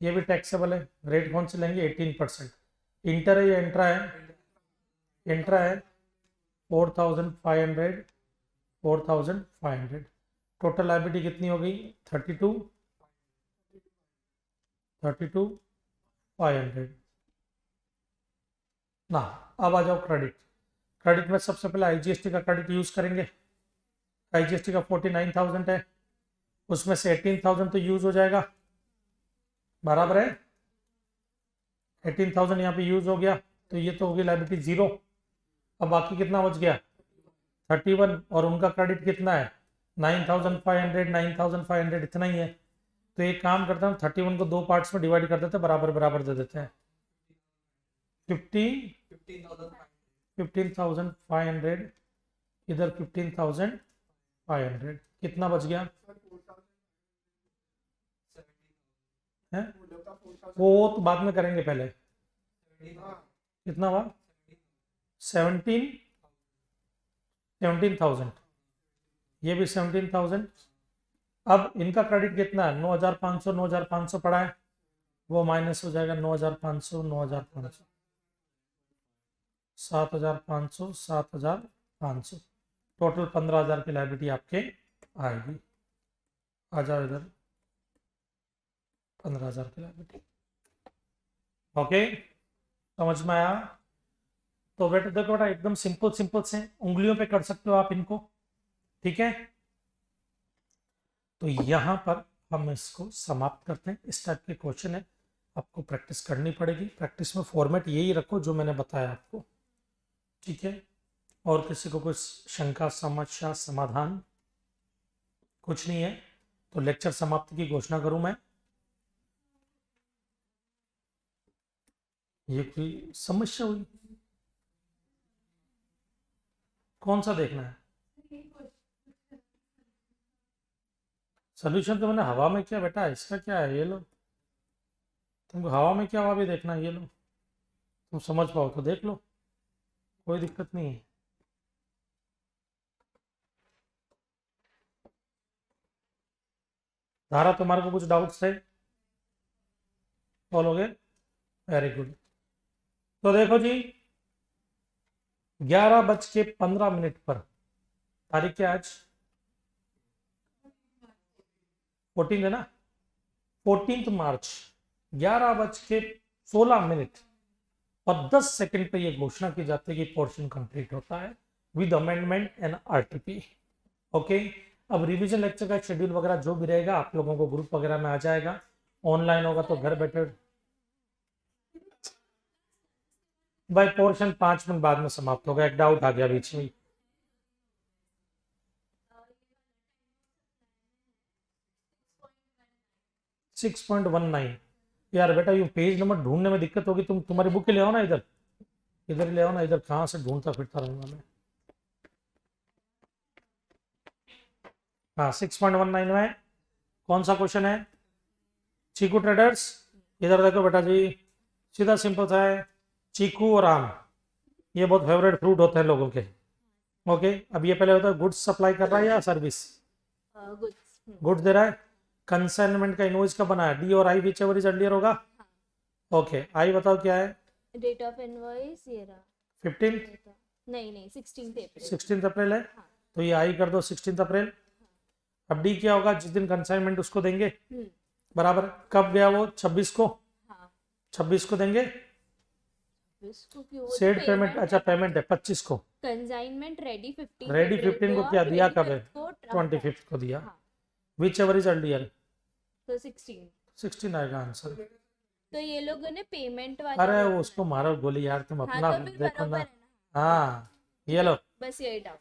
ये भी टैक्सेबल है। रेट कौन से लेंगे? 18%। इंटर है या इंट्रा है? इंट्रा है 4,500, 4,500। टोटल लायबिलिटी कितनी हो गई? 32,500 ना। अब आ जाओ क्रेडिट। क्रेडिट में सबसे पहले IGST का क्रेडिट यूज करेंगे। IGST का 49,000 है, उसमें से 18,000 तो यूज हो जाएगा, बराबर है। 18,000 यहाँ पे यूज हो गया तो ये तो होगी लायबिलिटी 0। अब बाकी कितना बच गया? 31 और उनका क्रेडिट कितना है? 9,500, 9,500 इतना ही है। तो एक काम करते हैं, 31 को 2 पार्ट्स में डिवाइड कर देते हैं, बराबर बराबर दे देते हैं। 15,500 इधर 15,500, कितना बच गया है? वो तो बाद में करेंगे, पहले कितना हुआ? 17,000, ये भी 17,000। अब इनका क्रेडिट कितना है? 9,500, 9,500 पड़ा है, वो माइनस हो जाएगा 9,500, 9,500, 7,500, 7,500, टोटल 15,000 की लायबिलिटी आपके आएगी। आ जाओ इधर, 15,000 की लायबिलिटी। ओके, समझ में आया? तो बेटा देखो बेटा, एकदम सिंपल सिंपल से उंगलियों पे कर सकते हो आप इनको, ठीक है? तो यहाँ पर हम इसको समाप्त करते हैं। इस टाइप के क्वेश्चन है, आपको प्रैक्टिस करनी पड़ेगी। प्रैक्टिस में फॉर्मेट यही रखो जो मैंने बताया आपको, ठीक है? और किसी को कुछ शंका, समस्या, समाधान कुछ नहीं है तो लेक्चर समाप्ति की घोषणा करूं मैं। ये कोई समस्या हुई? कौन सा देखना है? सोल्यूशन तो मैंने हवा में किया बेटा, इसका क्या है? ये लो, तुमको हवा में क्या हुआ भी देखना है, ये लो, तुम समझ पाओ तो देख लो, कोई दिक्कत नहीं है। धारा, तुम्हारे को कुछ डाउट्स है? बोलोगे? Very good. तो देखो जी, 11:15 पर, तारीख क्या आज? 14 है ना? 14 मार्च 11:16 और 10 सेकंड पे ये घोषणा की जाती है कि पोर्शन कंप्लीट होता है with amendment and RTP. Okay, अब रिवीजन लेक्चर का शेड्यूल वगैरह जो भी रहेगा आप लोगों को ग्रुप वगैरह में आ जाएगा। ऑनलाइन होगा तो घर बैठे भाई, पोर्शन 5 मिनट बाद में समाप्त होगा। एक डाउट आ गया बीच में। सिक्स 6.19 यार बेटा, ये पेज नंबर ढूंढने में दिक्कत होगी। तुम्हारी बुक ले आओ ना, इधर इधर ले आओ ना, इधर कहाँ से ढूंढता फिरता रहूंगा मैं। हाँ, 6.19 में कौन सा क्वेश्चन है? चीकू ट्रेडर्स, इधर देखो बेटा जी, सीधा सिंपल सा है। चीकू और आम ये बहुत फेवरेट फ्रूट होते हैं लोगों के। ओके, अब ये पहले होता है गुड्स सप्लाई कर रहा है या सर्विस? गुड्स दे रहा है। कंसाइनमेंट का इनवॉइस कब बना है? डी और आई विच एवर इज अर्लियर होगा। ओके, आई बताओ क्या है? डेट ऑफ इनवॉइस ये रहा 15 नहीं 16 अप्रैल 16 अप्रैल है, तो ये आई कर दो 16 अप्रैल। अब डी क्या होगा? जिस दिन कंसाइनमेंट उसको देंगे, बराबर। कब गया वो? 26 को। 26 को देंगे। सेट पेमेंट, अच्छा पेमेंट है 25 को। कंसाइनमेंट रेडी 15 रेडी 15 को क्या दिया? कब है? 25 को दिया। Which ever is earlier? तो 16 आएगा आंसर। तो ये लोगों ने पेमेंट वाला, अरे वो उसको मारो गोली यार, तुम अपना तो फिर देखो बराबर ना। है ना। हाँ, ये लो, बस यही डाउट।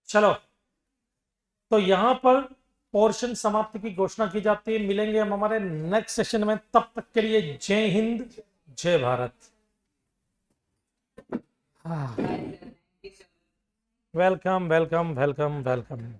चलो। तो यहाँ पर पोर्शन समाप्ति की घोषणा की जाती है। मिलेंगे हम हमारे नेक्स्ट सेशन में, तब तक के लिए जय हिंद, जय Bharat. Welcome welcome welcome welcome.